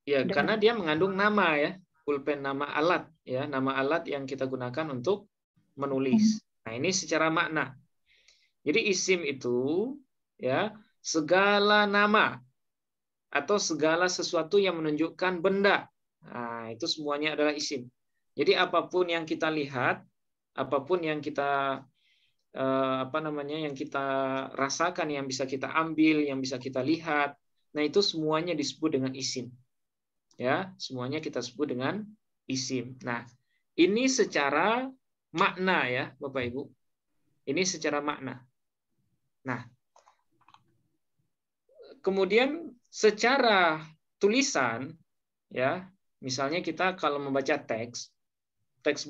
A: Ya, karena dia mengandung nama ya. Pulpen nama alat ya, nama alat yang kita gunakan untuk menulis. Nah, ini secara makna. Jadi isim itu ya, segala nama atau segala sesuatu yang menunjukkan benda. Nah, itu semuanya adalah isim. Jadi apapun yang kita lihat, apapun yang kita yang kita rasakan, yang bisa kita ambil, yang bisa kita lihat, nah itu semuanya disebut dengan isim. Ya, semuanya kita sebut dengan isim. Nah, ini secara makna ya, Bapak Ibu. Ini secara makna. Nah, kemudian secara tulisan ya, misalnya kita kalau membaca teks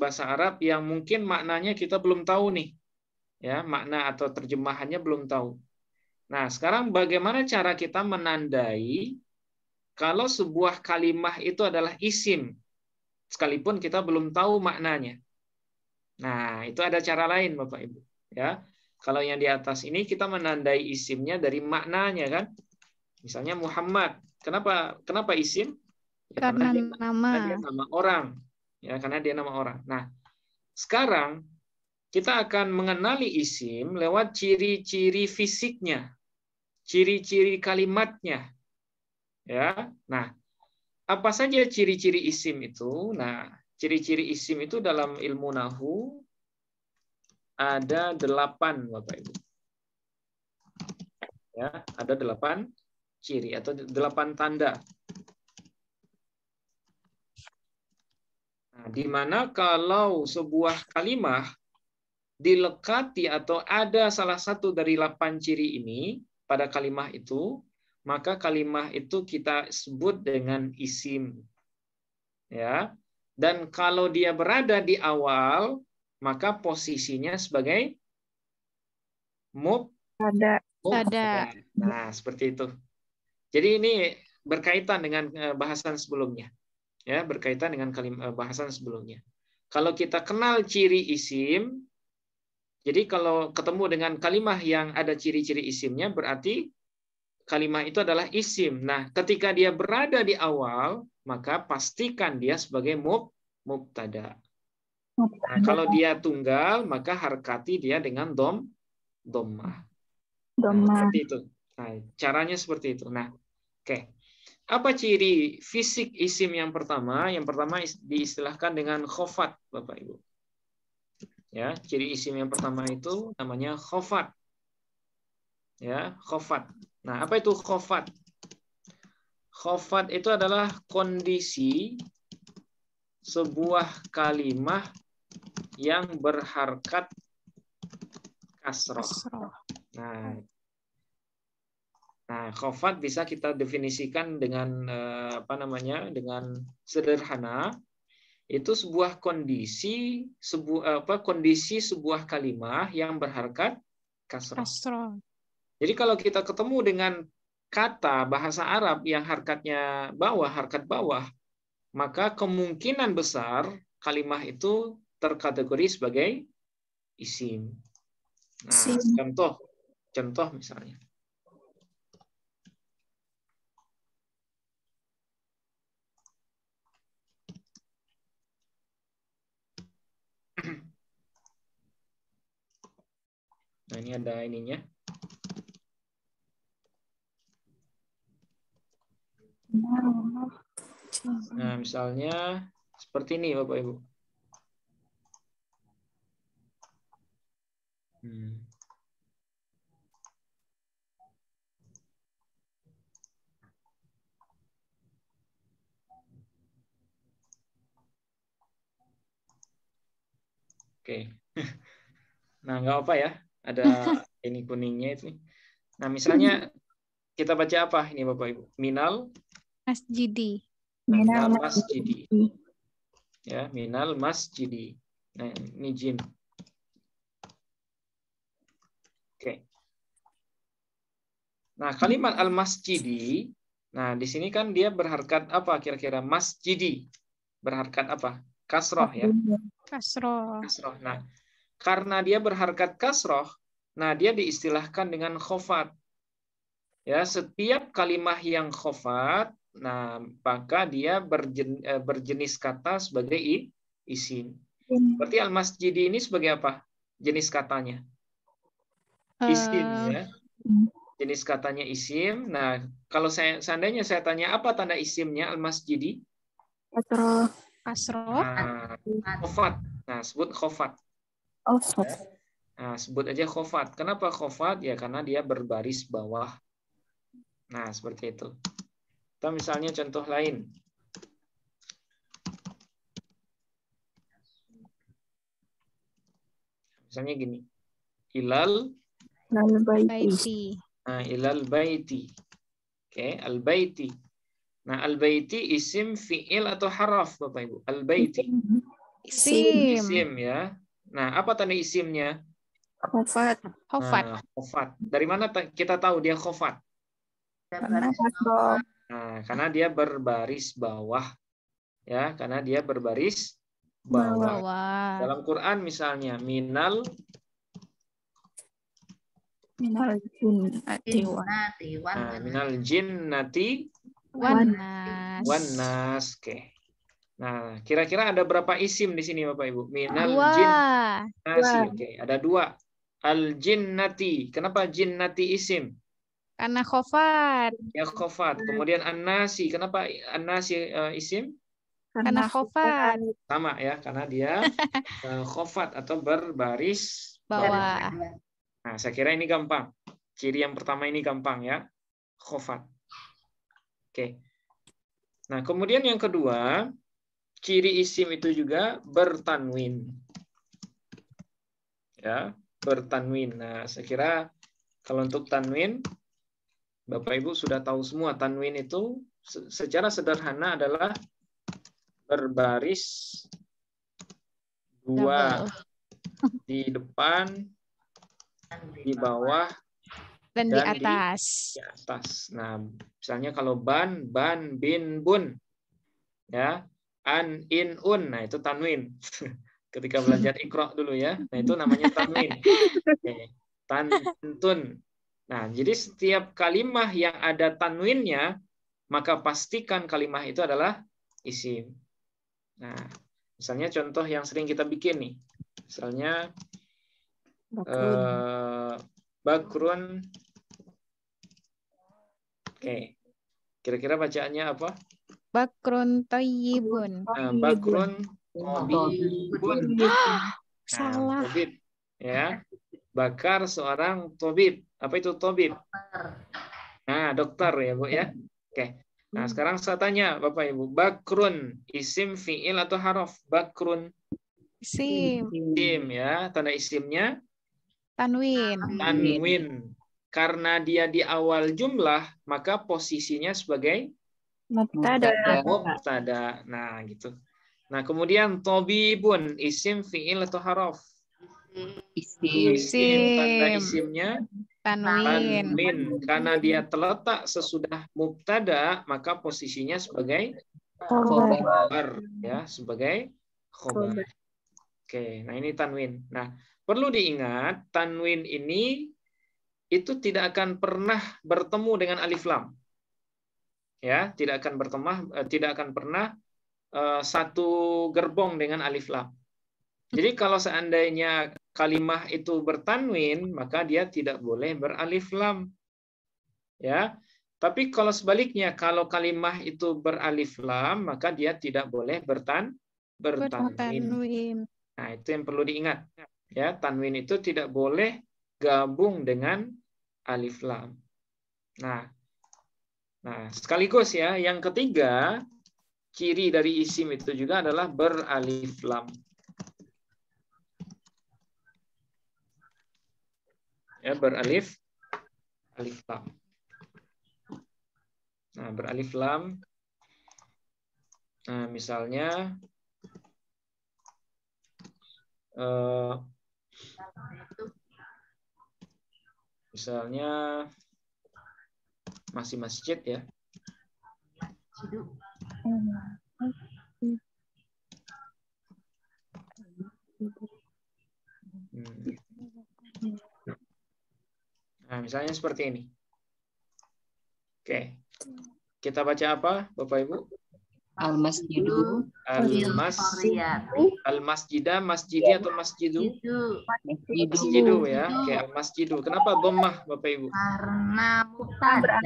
A: bahasa Arab yang mungkin maknanya kita belum tahu nih. Ya, makna atau terjemahannya belum tahu. Nah, sekarang bagaimana cara kita menandai kalau sebuah kalimah itu adalah isim, sekalipun kita belum tahu maknanya. Nah, itu ada cara lain, Bapak Ibu. Ya, kalau yang di atas ini kita menandai isimnya dari maknanya kan. Misalnya Muhammad. Kenapa isim? Ya, karena dia nama orang. Ya, karena dia nama orang. Nah, sekarang kita akan mengenali isim lewat ciri-ciri fisiknya, ciri-ciri kalimatnya. Ya, nah apa saja ciri-ciri isim itu? Nah, ciri-ciri isim itu dalam ilmu nahu ada 8, Bapak Ibu. Ya, ada 8 ciri atau 8 tanda. Nah, di mana kalau sebuah kalimah dilekati atau ada salah satu dari 8 ciri ini pada kalimah itu, maka kalimah itu kita sebut dengan isim. Ya. Dan kalau dia berada di awal, maka posisinya sebagai
B: Ada.
A: mubtada. Nah, seperti itu. Jadi ini berkaitan dengan bahasan sebelumnya. Ya, berkaitan dengan bahasan sebelumnya. Kalau kita kenal ciri isim, jadi kalau ketemu dengan kalimah yang ada ciri-ciri isimnya, berarti kalimah itu adalah isim. Nah, ketika dia berada di awal, maka pastikan dia sebagai mubtada. Nah, kalau dia tunggal, maka harkati dia dengan dhammah. Nah, seperti itu. Nah, caranya seperti itu. Nah, oke. Apa ciri fisik isim yang pertama? Yang pertama diistilahkan dengan khofat, Bapak Ibu. Ya, ciri isim yang pertama itu namanya khofat. Ya, khofat. Nah, apa itu khofat? Khofat itu adalah kondisi sebuah kalimah yang berharkat kasroh. Nah, khofat bisa kita definisikan dengan dengan sederhana. Itu sebuah kondisi sebuah kalimah yang berharkat kasroh. Jadi kalau kita ketemu dengan kata bahasa Arab yang harkat bawah, maka kemungkinan besar kalimah itu terkategori sebagai isim. Nah, contoh misalnya. Nah, ini ada ininya. Nah, misalnya seperti ini, Bapak Ibu. Oke. Nah, nggak apa ya. Ada ini kuningnya itu. Nah, misalnya kita baca apa ini, Bapak Ibu? Minal
B: masjidi.
A: Minal masjidi. Ya, minal masjidi. Nah, ini jim. Oke. Nah, kalimat al-masjidi, nah di sini kan dia berharkat apa kira-kira? Masjidi. Berharkat apa? Kasroh ya.
B: Kasroh.
A: Nah, karena dia berharkat kasroh, nah dia diistilahkan dengan khofat. Ya, setiap kalimah yang khofat, nah maka dia berjenis kata sebagai isim. Berarti al-masjidi ini sebagai apa? Jenis katanya? Isim ya. Jenis katanya isim. Nah, kalau seandainya saya tanya apa tanda isimnya al-masjidi?
B: Kasroh.
A: Nah, khofat. Nah, sebut khofat. Ya. Nah, sebut aja khofat. Kenapa khofat? Ya karena dia berbaris bawah. Nah, seperti itu. Atau misalnya contoh lain. Misalnya gini. Ilal
B: baiti.
A: Nah, ilal baiti. Oke, al-baiti. Nah, al-baiti isim fi'il atau haraf, Bapak Ibu? Al-baiti. Isim ya. Nah, apa tanda isimnya?
B: Khofat.
A: Nah, khofat. Dari mana kita tahu dia khofat? Nah, karena dia berbaris bawah. Ya, karena dia berbaris bawah. Dalam Quran misalnya minal jinnati wannas. Oke. Nah, kira-kira ada berapa isim di sini Bapak Ibu? Minal jinnati. Oke, ada 2. Al jinnati. Kenapa jinnati isim?
B: Karena khofat.
A: Ya khofat. Kemudian an-nasi. Kenapa an-nasi isim?
B: Karena khofat.
A: Sama ya, karena dia khofat atau berbaris
B: Bawah.
A: Nah, saya kira ini gampang. Ciri yang pertama ini gampang ya. Khofat. Oke. Nah, kemudian yang kedua, ciri isim itu juga bertanwin. Ya, bertanwin. Nah, saya kira kalau untuk tanwin, Bapak Ibu sudah tahu semua. Tanwin itu secara sederhana adalah berbaris dua di depan, di bawah,
B: Dan di atas.
A: Di atas. Nah, misalnya kalau ban, bin, bun. Ya, an, in, un. Nah, itu tanwin. Ketika belajar Iqra dulu ya. Nah, itu namanya tanwin. Oke. Tantun. Nah, jadi setiap kalimat yang ada tanwinnya, maka pastikan kalimat itu adalah isim. Nah, misalnya contoh yang sering kita bikin nih. Misalnya Bakrun. Oke. Kira-kira bacaannya apa?
B: Bakrun thayyibun.
A: Bakrun thabibun.
B: Salah.
A: Thabib. Ya. Bakar seorang tabib. Apa itu tabib? Nah, dokter ya, Bu ya. Oke. Nah, sekarang saya tanya Bapak Ibu, Bakrun isim, fiil atau haraf? Bakrun
B: Isim.
A: isim ya, tanda isimnya
B: Tanwin.
A: tanwin. Karena dia di awal jumlah, maka posisinya sebagai
B: Mubtada.
A: mubtada. Nah, gitu. Nah, kemudian tabibun isim, fiil atau haraf? Isim. Tanda isimnya
B: Tanwin.
A: Karena dia terletak sesudah mubtada, maka posisinya sebagai khobar ya, sebagai khobar. Oke, nah ini tanwin. Nah, perlu diingat tanwin ini itu tidak akan pernah bertemu dengan alif lam. Ya, tidak akan pernah satu gerbong dengan alif lam. Jadi kalau seandainya kalimah itu bertanwin, maka dia tidak boleh beralif lam. Ya. Tapi kalau sebaliknya, kalau kalimah itu beralif lam, maka dia tidak boleh bertanwin. Nah, itu yang perlu diingat. Ya, tanwin itu tidak boleh gabung dengan alif lam. Nah, sekaligus ya, yang ketiga, ciri dari isim itu juga adalah beralif lam. Ya, beralif lam. Nah, beralif lam. Nah, misalnya masih masjid ya. Nah, misalnya seperti ini. Oke. Kita baca apa, Bapak Ibu?
F: Al-masjidu.
A: Al-masjidah, masjidi atau masjidu? Masjidu ya. Oke, al-masjidu. Kenapa dhammah, Bapak Ibu?
D: Karena mubtada.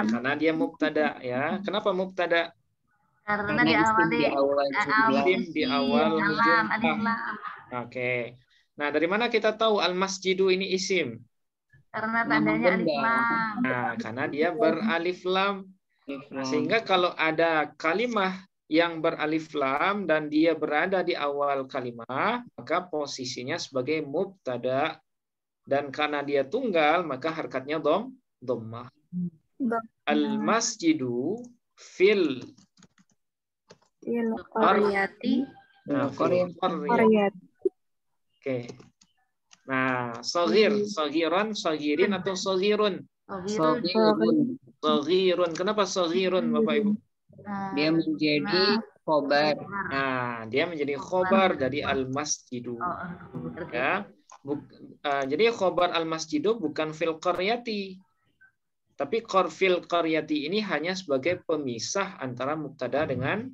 A: Karena dia mubtada ya. Kenapa mubtada?
D: Karena
A: di awal jumlah. Oke. Nah, dari mana kita tahu al-masjidu ini isim?
D: Karena tandanya alif lam.
A: Nah, karena dia beralif lam. Sehingga kalau ada kalimah yang beralif lam dan dia berada di awal kalimah, maka posisinya sebagai mubtada. Dan karena dia tunggal, maka harkatnya dhammah. Al-masjidu fil
D: qaryati.
A: Oke. Nah, sagiran, sagirin atau sagirun? Saghirun. Kenapa saghirun, Bapak Ibu?
F: Dia menjadi khobar.
A: Nah, dia menjadi khobar dari al-masjidu. Ya. Jadi khobar al-masjidu bukan fil qaryati. Tapi fil qaryati ini hanya sebagai pemisah antara mubtada dengan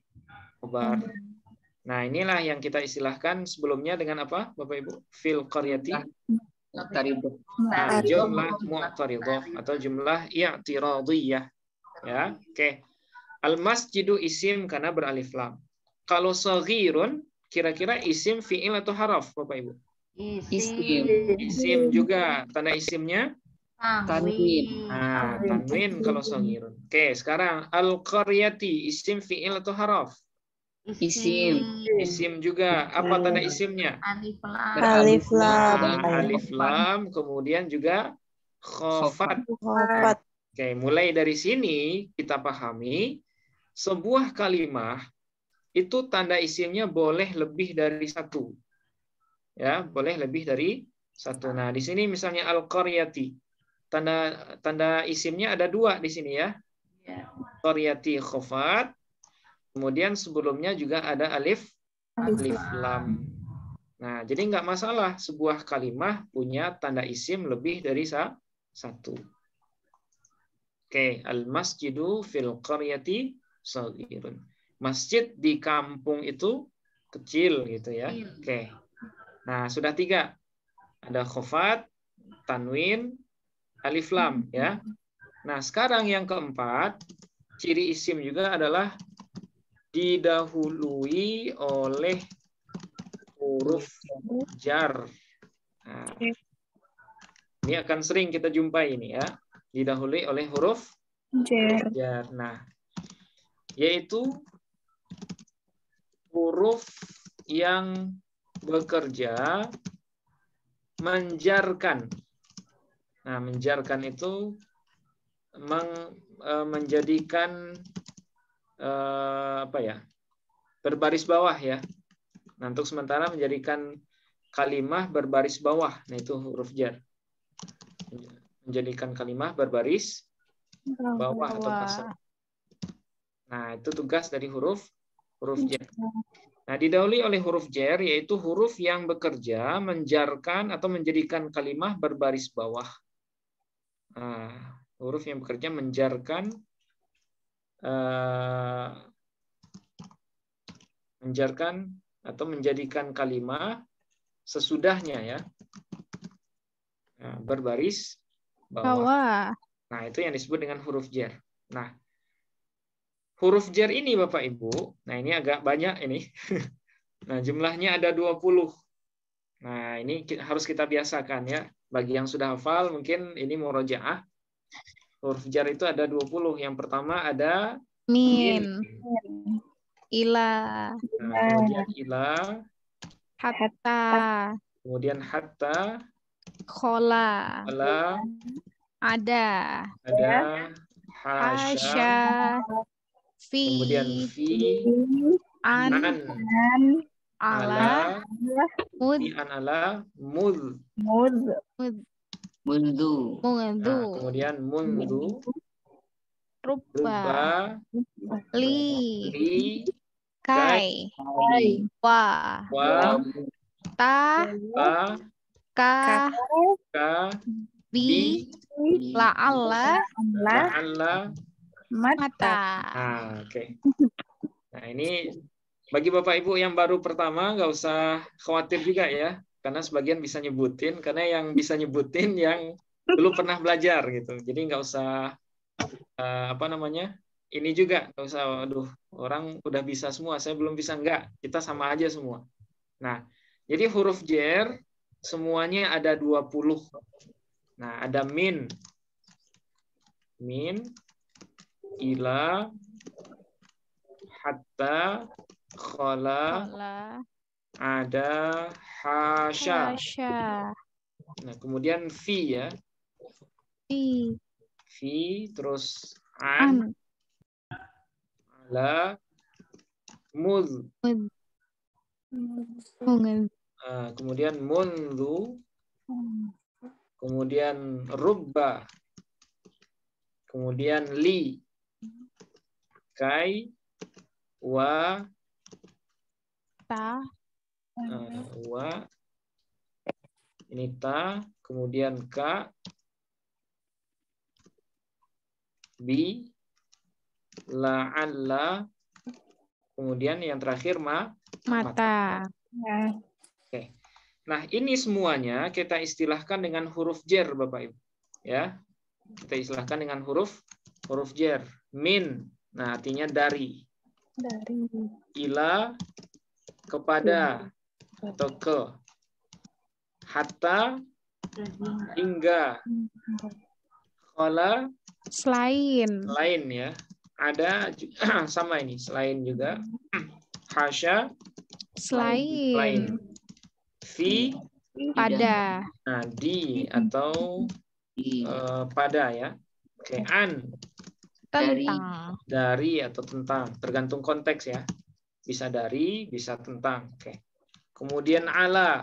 A: khobar. Nah, inilah yang kita istilahkan sebelumnya dengan apa, Bapak Ibu? Fil qaryati.
F: Muqtaridah.
A: Nah, jumlah mu'taridah atau jumlah i'tiradiyah. Ya, oke. Al-masjidu isim karena beralif lam. Kalau saghirun kira-kira isim, fi'il atau haraf, Bapak Ibu?
F: Isim.
A: Isim juga. Tanda isimnya
F: Tanwin.
A: nah, tanwin kalau saghirun. Oke, sekarang al-qaryati isim, fi'il atau haraf?
F: Isim.
A: Isim juga. Apa tanda isimnya?
D: Alif lam.
B: Alif lam.
A: Nah, alif lam, kemudian juga khofat. Oke, mulai dari sini kita pahami sebuah kalimah itu tanda isimnya boleh lebih dari satu. Ya, boleh lebih dari satu. Nah, di sini misalnya al-qaryati. Tanda isimnya ada dua di sini ya. Qaryati khofat. Kemudian sebelumnya juga ada alif lam. Nah, jadi nggak masalah sebuah kalimah punya tanda isim lebih dari satu. Oke, al-masjidu fil qaryati shaghirun. Masjid di kampung itu kecil gitu ya. Oke. Nah, sudah 3. Ada khofat, tanwin, alif lam ya. Nah, sekarang yang keempat, ciri isim juga adalah didahului oleh huruf jar. Nah, ini akan sering kita jumpai ini ya. Didahului oleh huruf jar. Nah, yaitu huruf yang bekerja menjarkan. Nah, menjarkan itu menjadikan apa ya? Berbaris bawah ya. Nah, untuk sementara menjadikan kalimah berbaris bawah. Nah, itu huruf jar. Menjadikan kalimah berbaris bawah atau kasar. Nah, itu tugas dari huruf jar. Nah, didahului oleh huruf jar yaitu huruf yang bekerja menjarkan atau menjadikan kalimah berbaris bawah. Nah, huruf yang bekerja menjarkan atau menjadikan kalimah sesudahnya ya. Nah, berbaris bawah. Nah, itu yang disebut dengan huruf jar. Nah, huruf jar ini Bapak Ibu, nah ini agak banyak ini. Nah, jumlahnya ada 20. Nah, ini harus kita biasakan ya. Bagi yang sudah hafal mungkin ini murojaah. Huruf jar itu ada 20. Yang pertama ada
B: min. Ila.
A: Nah, kemudian ila.
B: Hatta.
A: Kemudian hatta.
B: Khola. Ada. Hasya.
A: Kemudian fi.
B: An. Ala. Mud.
A: Fi an ala. Mud.
F: Mundu.
A: Nah, kemudian mundu.
B: Rubba. Li.
A: Kai.
B: Wa. Ta. Ka. Bi. La'alla. Mata.
A: Nah, oke. Nah, ini bagi Bapak Ibu yang baru pertama nggak usah khawatir juga ya, karena sebagian bisa nyebutin, karena yang bisa nyebutin yang belum pernah belajar gitu. Jadi nggak usah ini juga nggak usah, aduh orang udah bisa semua, saya belum bisa, enggak, kita sama aja semua. Nah, jadi huruf jar semuanya ada 20. Nah, ada min, ila, hatta, khola, ada hasya. Nah, kemudian fi ya. Fi, terus an, ala, mud. Kemudian mundu. Kemudian rubba. Kemudian li. Kai, wa,
B: ta,
A: wa, ini ta, kemudian ka, bi, la'alla, kemudian yang terakhir mata.
B: Ya.
A: Oke. Nah, ini semuanya kita istilahkan dengan huruf jar, Bapak Ibu. Ya. Kita istilahkan dengan huruf jar. Min, nah artinya dari.
B: Dari.
A: Ila, kepada atau ke. Hatta, hingga. Khala,
B: Selain.
A: lain ya. Ada sama ini, selain juga. Hasya,
B: Selain.
A: lain. Fi,
B: Pada.
A: nah, di atau pada ya. Oke, an,
B: Tentang.
A: dari atau tentang, tergantung konteks ya. Bisa dari, bisa tentang. Oke. Kemudian ala,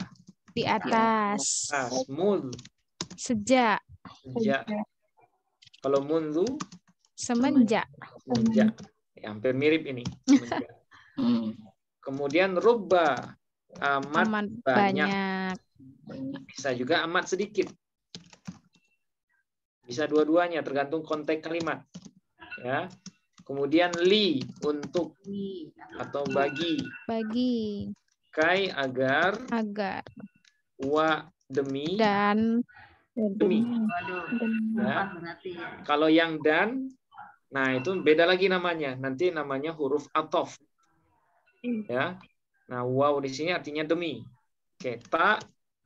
B: Di atas.
A: mul,
B: Sejak.
A: sejak. Kalau mundu,
B: Semenjak.
A: semenjak. Ya, hampir mirip ini. Semenjak. Kemudian rubba, amat
B: Amat
A: banyak.
B: banyak.
A: Bisa juga amat sedikit. Bisa dua-duanya, tergantung konteks kalimat. Ya. Kemudian li, untuk atau bagi.
B: Bagi.
A: Kai, agar.
B: Agar.
A: Wa, demi.
B: Dan.
A: Demi.
D: Waduh,
A: Ya.
D: berarti ya.
A: Kalau yang dan, nah itu beda lagi namanya. Nanti namanya huruf atof. Ya. Nah, waw di sini artinya demi. Oke, ta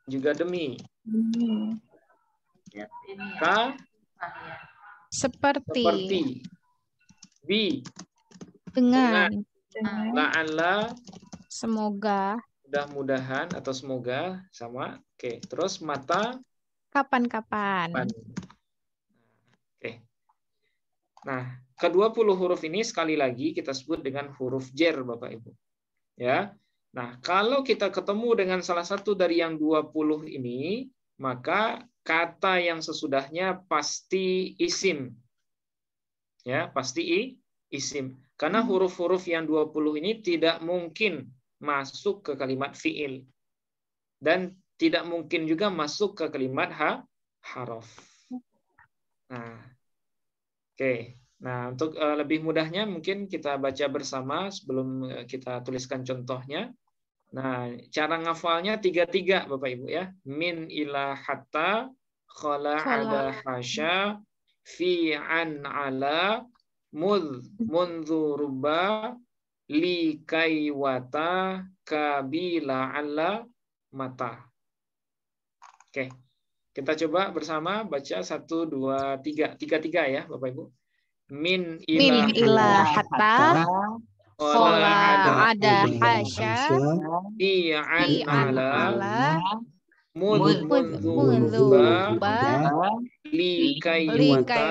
A: juga demi.
D: Ini ya.
A: Ka,
B: Seperti.
A: seperti. Bi,
B: Dengan.
A: la'alla,
B: Semoga.
A: mudah-mudahan atau semoga sama. Oke, terus mata,
B: Kapan-kapan.
A: pan. Oke. Nah, ke-20 huruf ini sekali lagi kita sebut dengan huruf jar, Bapak Ibu. Ya. Nah, kalau kita ketemu dengan salah satu dari yang 20 ini, maka kata yang sesudahnya pasti isim. Ya, pasti isim. Karena huruf-huruf yang 20 ini tidak mungkin masuk ke kalimat fi'il. Dan tidak mungkin juga masuk ke kalimat haraf. Nah, oke. Nah, untuk lebih mudahnya mungkin kita baca bersama sebelum kita tuliskan contohnya. Nah, cara ngafalnya 3-3 Bapak Ibu ya. Min ila hatta, khala ada hasya, fi an ala, munzu ruba, li kaiwata, kabila ala, mata. Oke. Kita coba bersama baca 1, 2, 3. 3-3 ya Bapak Ibu. Min ila
B: hatta. Kola ada hasya.
A: Fi an ala.
B: Mundu ba.
A: Li
B: Kaiwata.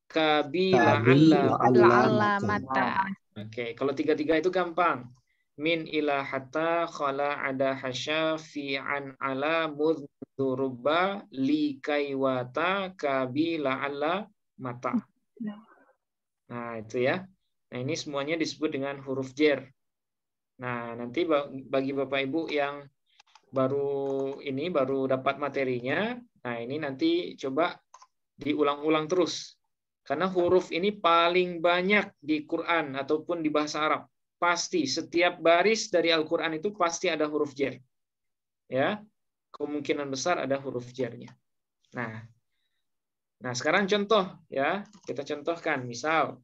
A: Kabila
B: La'alla mata.
A: Oke, kalau 3-3 itu gampang. Min ila hatta khala ada hasya fi an ala mudzuruba li kaiwata kabila ala mata. Nah, itu ya. Nah, ini semuanya disebut dengan huruf jar. Nah, nanti bagi Bapak Ibu yang baru dapat materinya, nah ini nanti coba diulang-ulang terus. Karena huruf ini paling banyak di Quran ataupun di bahasa Arab. Pasti setiap baris dari Al-Quran itu pasti ada huruf jar. Ya. Kemungkinan besar ada huruf jarnya. Nah, sekarang contoh ya. Kita contohkan misal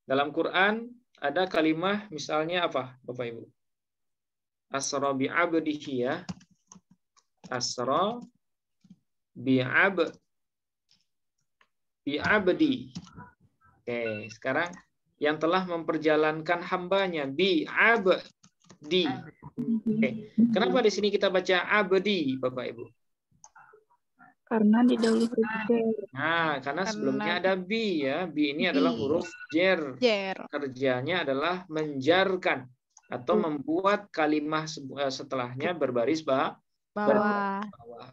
A: dalam Quran ada kalimat misalnya apa, Bapak Ibu? Asra bi'abdihi ya. Asra bi'abdi. Oke, sekarang yang telah memperjalankan hambanya bi'abdi. Oke. Kenapa di sini kita baca abdi, Bapak Ibu?
G: Karena didahului huruf jar.
A: Nah, karena sebelumnya ada bi ya. Bi ini adalah huruf jar. Kerjanya adalah menjarkan atau membuat kalimat setelahnya berbaris bawah.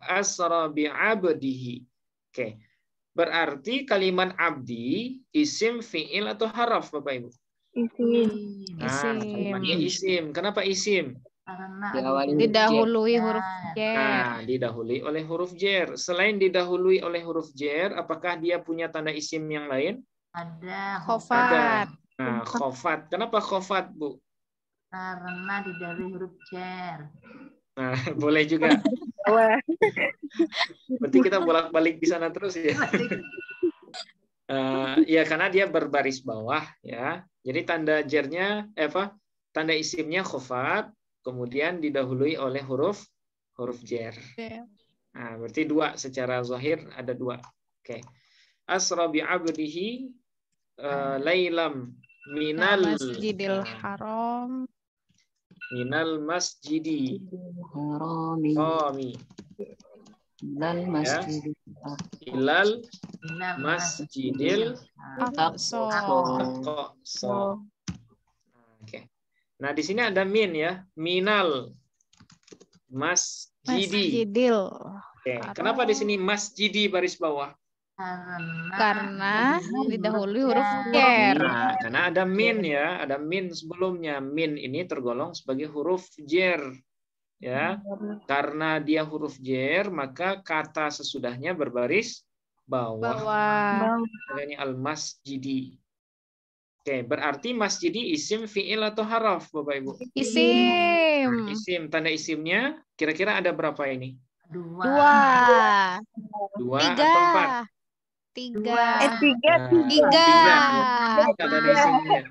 A: Asra bi'abdihi. Oke. Berarti kalimat abdi isim, fi'il atau haraf, Bapak Ibu?
G: Isim.
A: Nah, kalimatnya isim. Kenapa isim?
B: Didahului huruf jar.
A: Nah, didahului oleh huruf jar. Selain didahului oleh huruf jar, apakah dia punya tanda isim yang lain?
D: Ada.
B: Khofat.
A: Nah, khofat. Kenapa khofat, Bu?
D: Karena didahului huruf jar.
A: Nah, boleh juga. Berarti kita bolak-balik di sana terus ya. Ya karena dia berbaris bawah ya. Jadi tanda jarnya tanda isimnya khofat, kemudian didahului oleh huruf jar. Nah, berarti dua secara zahir ada dua. Oke. Asra bi 'abdihi lailam minal
B: Masjidil Haram.
A: Minal masjidi
F: Harami.
C: Harami.
F: Ilal masjidil
A: ilal masjidil
B: Aqsa.
A: Aqsa. Oke. Nah, di sini ada min ya. Minal masjidi.
B: Masjidil.
A: Oke. Kenapa di sini masjidi baris bawah?
B: Karena didahului huruf jar.
A: Nah, karena ada min ya, ada min sebelumnya. Min ini tergolong sebagai huruf jar. Ya. Karena dia huruf jar, maka kata sesudahnya berbaris bawah. Ini al-masjidi. Oke, berarti masjidi isim, fi'il atau haraf, Bapak Ibu?
B: Isim.
A: Nah, isim, tanda isimnya kira-kira ada berapa ini?
D: Dua.
A: Dua
B: Tiga.
A: atau empat?
B: Tiga.
G: Tiga.
B: Tiga.
A: Tanda isimnya.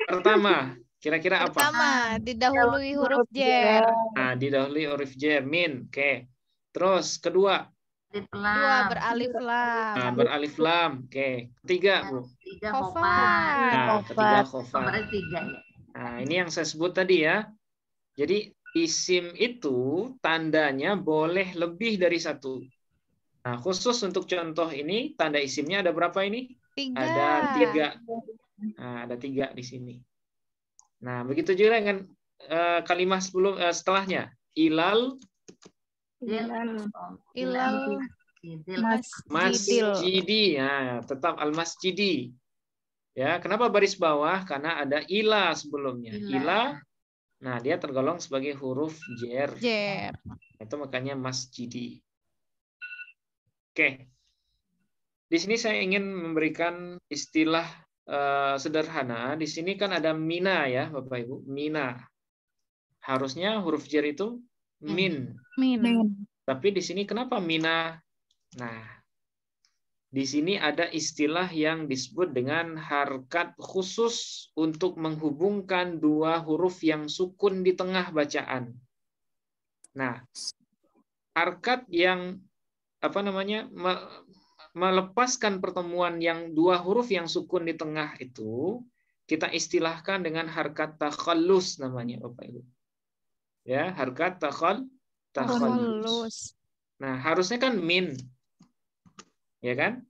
A: Pertama, kira-kira apa?
B: Pertama, didahului huruf jar.
A: Nah, didahului huruf jar, min. Oke. Terus kedua,
B: Dua beralif lam.
A: nah, beralif lam. Oke. Ketiga, Bu.
D: Tiga
B: Khofat.
D: khofat.
A: Nah, ketiga khofat.
D: Berarti tiga ya.
A: Nah, ini yang saya sebut tadi ya. Jadi isim itu tandanya boleh lebih dari satu. Nah, khusus untuk contoh ini, tanda isimnya ada berapa ini?
B: Tiga.
A: Ada tiga. Nah, ada tiga di sini. Nah, begitu juga dengan kalimat setelahnya. Ilal
B: Ilal masjidil.
A: masjidi. Ya, tetap al-masjidi. Ya, kenapa baris bawah? Karena ada ila sebelumnya. Ila. Nah, dia tergolong sebagai huruf jar.
B: Jar.
A: Itu makanya masjidi. Oke. Di sini saya ingin memberikan istilah sederhana. Di sini kan ada mina ya, Bapak Ibu. Mina. Harusnya huruf jar itu min. Tapi di sini kenapa mina? Nah, di sini ada istilah yang disebut dengan harkat khusus untuk menghubungkan dua huruf yang sukun di tengah bacaan. Nah, harkat yang melepaskan pertemuan yang dua huruf yang sukun di tengah itu kita istilahkan dengan harkat takhallus namanya, Bapak Ibu. Ya, harkat takhallus. Nah, harusnya kan min. Ya kan?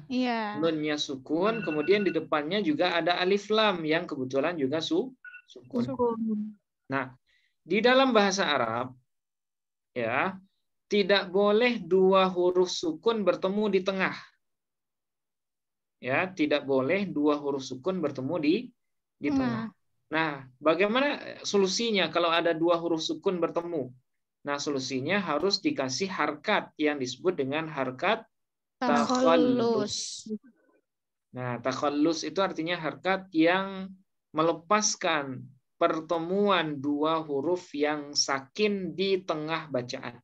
B: Iya.
A: Nunnya sukun, kemudian di depannya juga ada alif lam yang kebetulan juga sukun. Nah, di dalam bahasa Arab ya, tidak boleh dua huruf sukun bertemu di tengah. Ya, tidak boleh dua huruf sukun bertemu di tengah. Nah, bagaimana solusinya kalau ada dua huruf sukun bertemu? Nah, solusinya harus dikasih harkat yang disebut dengan harkat takhallus. Nah, takhallus itu artinya harkat yang melepaskan pertemuan dua huruf yang sakin di tengah bacaan.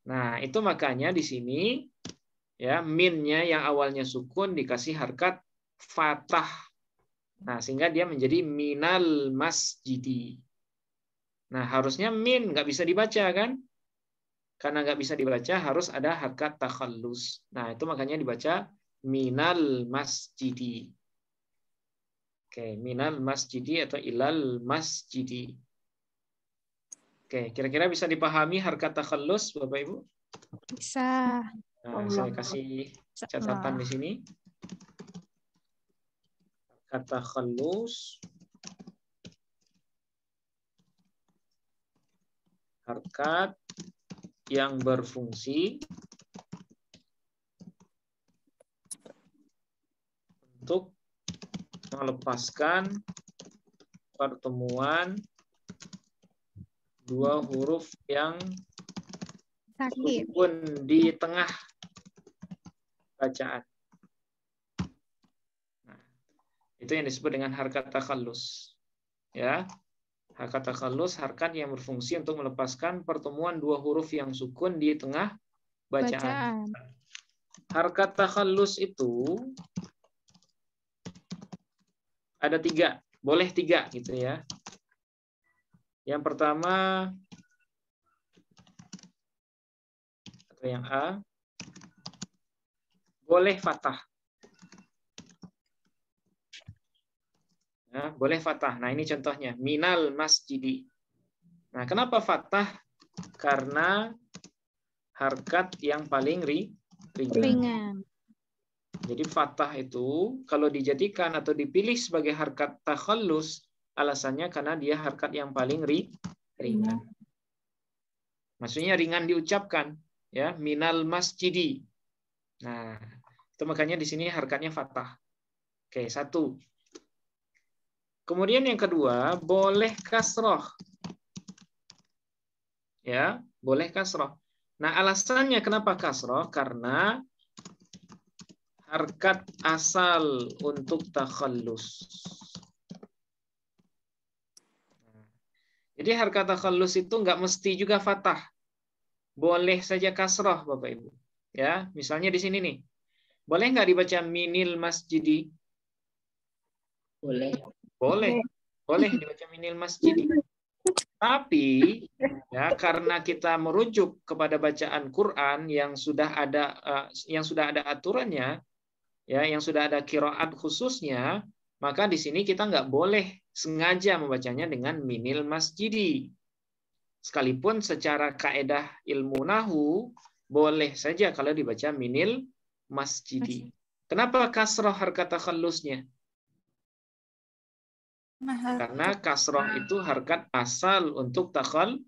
A: Nah, itu makanya di sini ya minnya yang awalnya sukun dikasih harkat fathah. Nah, sehingga dia menjadi minal masjidi. Nah, harusnya min nggak bisa dibaca kan? Karena nggak bisa dibaca harus ada harkat takhallus. Nah, itu makanya dibaca minal masjidi. Oke, minal masjidi atau ilal masjidi. Oke, kira-kira bisa dipahami harkat takhallus, Bapak Ibu?
B: Bisa.
A: Nah, saya kasih catatan di sini. Harkat takhallus. Harkat yang berfungsi untuk melepaskan pertemuan dua huruf yang sukun di tengah bacaan. Nah, itu yang disebut dengan harkat takhallus. Ya. Harkat takhallus, harkat yang berfungsi untuk melepaskan pertemuan dua huruf yang sukun di tengah bacaan. Harkat takhallus itu ada 3, boleh 3 gitu ya. Yang pertama atau yang A, boleh fathah. Nah, boleh fathah. Nah, ini contohnya. Minal masjidi. Nah, kenapa fathah? Karena harkat yang paling ringan. Jadi fathah itu kalau dijadikan atau dipilih sebagai harkat takhallus, alasannya karena dia harkat yang paling ringan. Maksudnya ringan diucapkan, ya, minal masjidi. Nah, itu makanya di sini harkatnya fathah. Oke, 1. Kemudian yang kedua, boleh kasroh. Ya, boleh kasroh. Nah, alasannya kenapa kasroh? Karena harkat asal untuk takhallus. Jadi harkat takhallus itu nggak mesti juga fathah. Boleh saja kasroh, Bapak Ibu. Ya, misalnya di sini nih. Boleh nggak dibaca minil masjidi?
F: Boleh.
A: Boleh. Boleh dibaca minil masjidi. Tapi ya karena kita merujuk kepada bacaan Quran yang sudah ada aturannya, ya, yang sudah ada qiraat khususnya, maka di sini kita nggak boleh sengaja membacanya dengan minil masjidi. Sekalipun secara kaedah ilmu nahu boleh saja kalau dibaca minil masjidi. Kenapa kasroh harkat takhallusnya? Karena kasroh itu harkat asal untuk takhallus.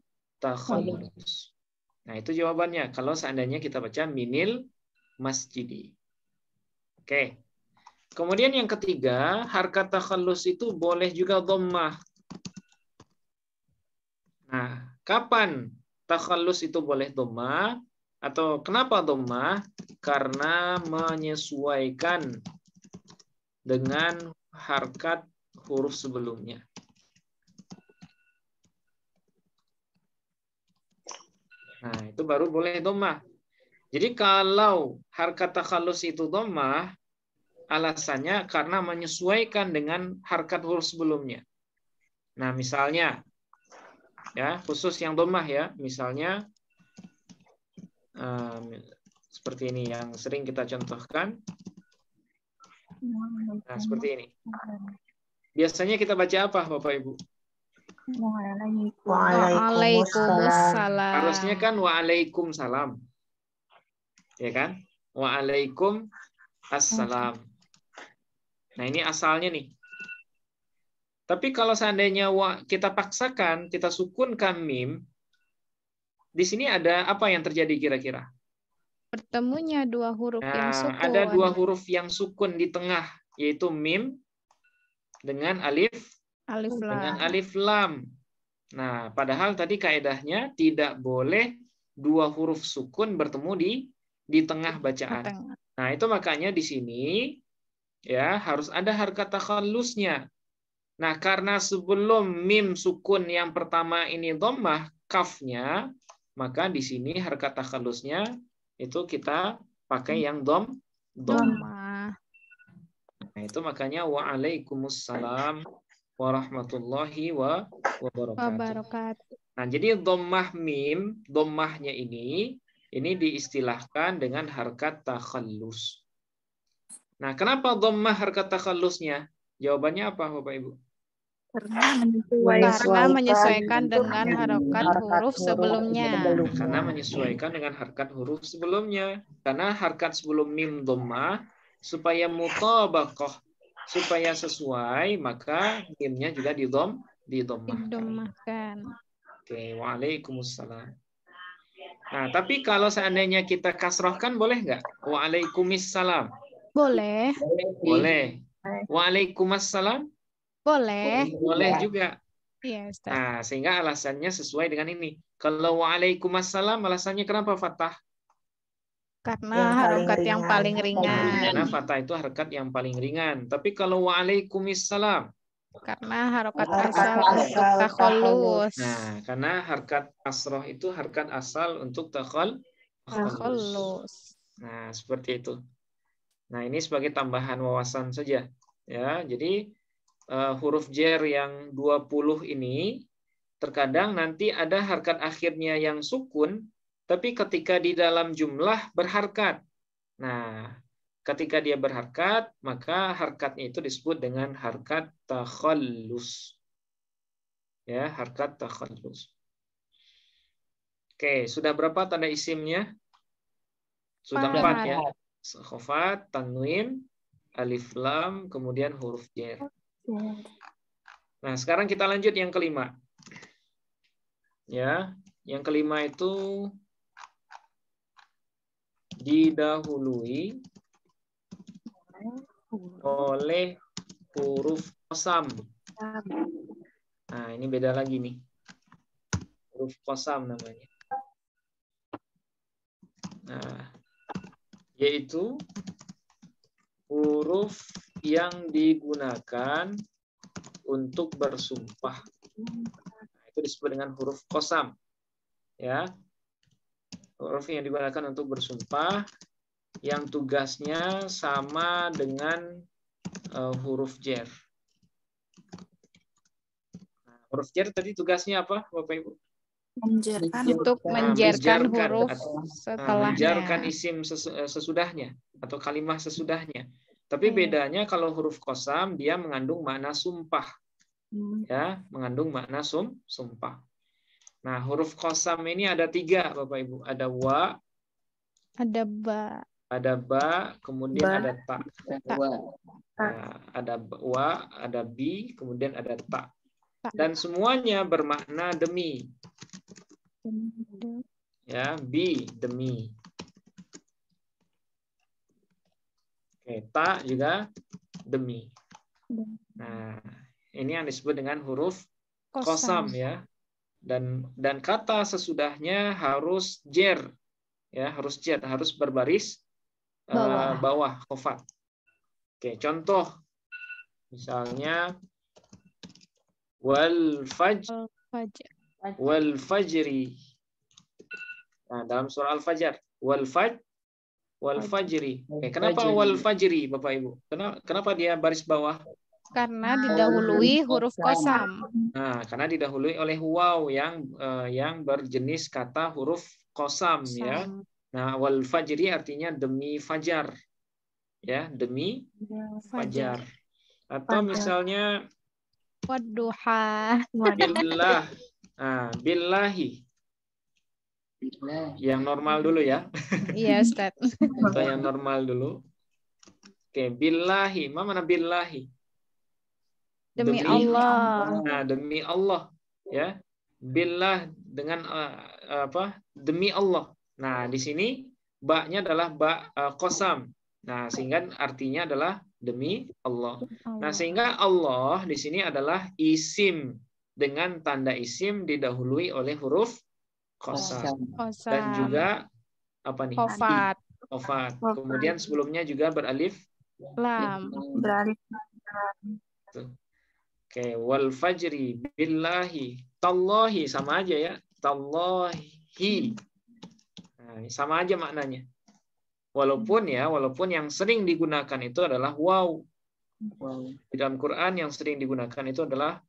A: Nah, itu jawabannya kalau seandainya kita baca minil masjidi. Oke. Kemudian yang ketiga, harkat takhallus itu boleh juga dhammah. Nah, kapan takhallus itu boleh dhammah? Atau kenapa dhammah? Karena menyesuaikan dengan harkat huruf sebelumnya. Nah, itu baru boleh dhammah. Jadi kalau harkat takhallus itu dhammah, alasannya karena menyesuaikan dengan harkat huruf sebelumnya. Nah, misalnya, ya khusus yang dhammah ya, misalnya seperti ini yang sering kita contohkan. Nah, seperti ini. Biasanya kita baca apa, Bapak Ibu?
B: Waalaikumsalam.
A: Harusnya kan waalaikumsalam. Ya kan? Waalaikumsalam. Nah, ini asalnya nih. Tapi kalau seandainya kita paksakan, kita sukunkan mim, di sini ada apa yang terjadi kira-kira?
B: Bertemunya dua huruf yang sukun.
A: Ada 2 huruf yang sukun di tengah, yaitu mim dengan alif lam. Nah, padahal tadi kaedahnya tidak boleh 2 huruf sukun bertemu di tengah bacaan. Nah, itu makanya di sini ya harus ada harkat takhallusnya. Nah, karena sebelum mim sukun yang pertama ini dhammah kafnya, maka di sini harkat takhallusnya itu kita pakai yang dhammah. Nah, itu makanya waalaikumsalam warahmatullahi wabarakatuh. Nah, jadi dhammah mim, dhammahnya ini diistilahkan dengan harkat takhallus. Nah, kenapa dhammah harkat takhallusnya? Jawabannya apa, Bapak Ibu?
B: Karena menyesuaikan dengan harkat huruf sebelumnya.
A: Karena menyesuaikan dengan harkat huruf sebelumnya. Karena harkat sebelum mim dhammah supaya mutabaqah, supaya sesuai, maka mimnya juga didommahkan. Oke, waalaikumsalam. Nah, tapi kalau seandainya kita kasrohkan boleh nggak? Waalaikumsalam.
B: Boleh.
A: Boleh. Waalaikumsalam.
B: Boleh.
A: Boleh juga.
B: Iya, Ustaz.
A: Nah, sehingga alasannya sesuai dengan ini. Kalau waalaikumsalam, alasannya kenapa fathah?
B: Karena harkat yang paling ringan.
A: Karena fathah itu harkat yang paling ringan. Tapi kalau waalaikumsalam,
B: Karena harokat
E: Harokat
B: asal untuk
E: asal
B: takhallus.
A: Nah, karena harkat kasroh itu harkat asal untuk takhallus.
B: Takhallus.
A: Nah, seperti itu. Nah, ini sebagai tambahan wawasan saja. Ya, jadi huruf jer yang 20 ini terkadang nanti ada harkat akhirnya yang sukun, tapi ketika di dalam jumlah berharkat. Nah, ketika dia berharkat, maka harkatnya itu disebut dengan harkat takhallus. Ya, harkat takhallus. Oke, sudah berapa tanda isimnya? Sudah 4 ya. Khofat, tanwin, alif lam, kemudian huruf jer. Nah, sekarang kita lanjut yang kelima. Ya, yang kelima itu didahului oleh huruf qasam. Nah, ini beda lagi nih. Huruf qasam namanya. Nah, yaitu huruf yang digunakan untuk bersumpah. Nah, itu disebut dengan huruf qasam. Ya. Huruf yang digunakan untuk bersumpah yang tugasnya sama dengan huruf jer. Nah, huruf jer tadi tugasnya apa, Bapak Ibu?
B: Untuk menjerkan huruf setelahnya.
A: Menjarkan isim sesudahnya atau kalimat sesudahnya. Tapi bedanya kalau huruf qasam dia mengandung makna sumpah. Ya, mengandung makna sumpah. Nah, huruf qasam ini ada 3, Bapak Ibu. Ada wa,
B: ada ba,
A: kemudian ada ta.
B: ta.
A: Nah, ada wa, ada bi, kemudian ada ta. Dan semuanya bermakna demi. Ya, bi, demi. Oke, ta juga demi. Nah, ini yang disebut dengan huruf qasam ya. Dan kata sesudahnya harus jer. Ya, harus jer, harus berbaris bawah khofat. Oke, contoh. Misalnya wal fajri. Nah, dalam surah Al-Fajr, wal fajri. Kenapa wal fajri, Bapak Ibu? Kenapa dia baris bawah?
B: Karena didahului huruf qasam.
A: Nah, karena didahului oleh waw yang berjenis kata huruf qasam ya. Nah, wal fajri artinya demi fajar. Ya, demi fajar. Atau misalnya
B: wadduha.
A: Billah. Nah, billahi. Yang normal dulu ya.
B: Iya, Ustaz.
A: Atau yang normal dulu. Oke, billahi. Mana billahi?
B: Demi Allah.
A: Nah, demi Allah. Ya. Billah dengan apa? Demi Allah. Nah, di sini ba-nya adalah ba qasam. Nah, sehingga artinya adalah demi Allah. Nah, sehingga Allah di sini adalah isim dengan tanda isim didahului oleh huruf qasam. Dan juga apa nih? Khofat. Kemudian sebelumnya juga beralif
B: lam.
G: Beralif.
A: Oke, wal fajri billahi. Tallahi sama aja ya. Tallahi. Nah, sama aja maknanya. Walaupun yang sering digunakan itu adalah waw. Di dalam Quran yang sering digunakan itu adalah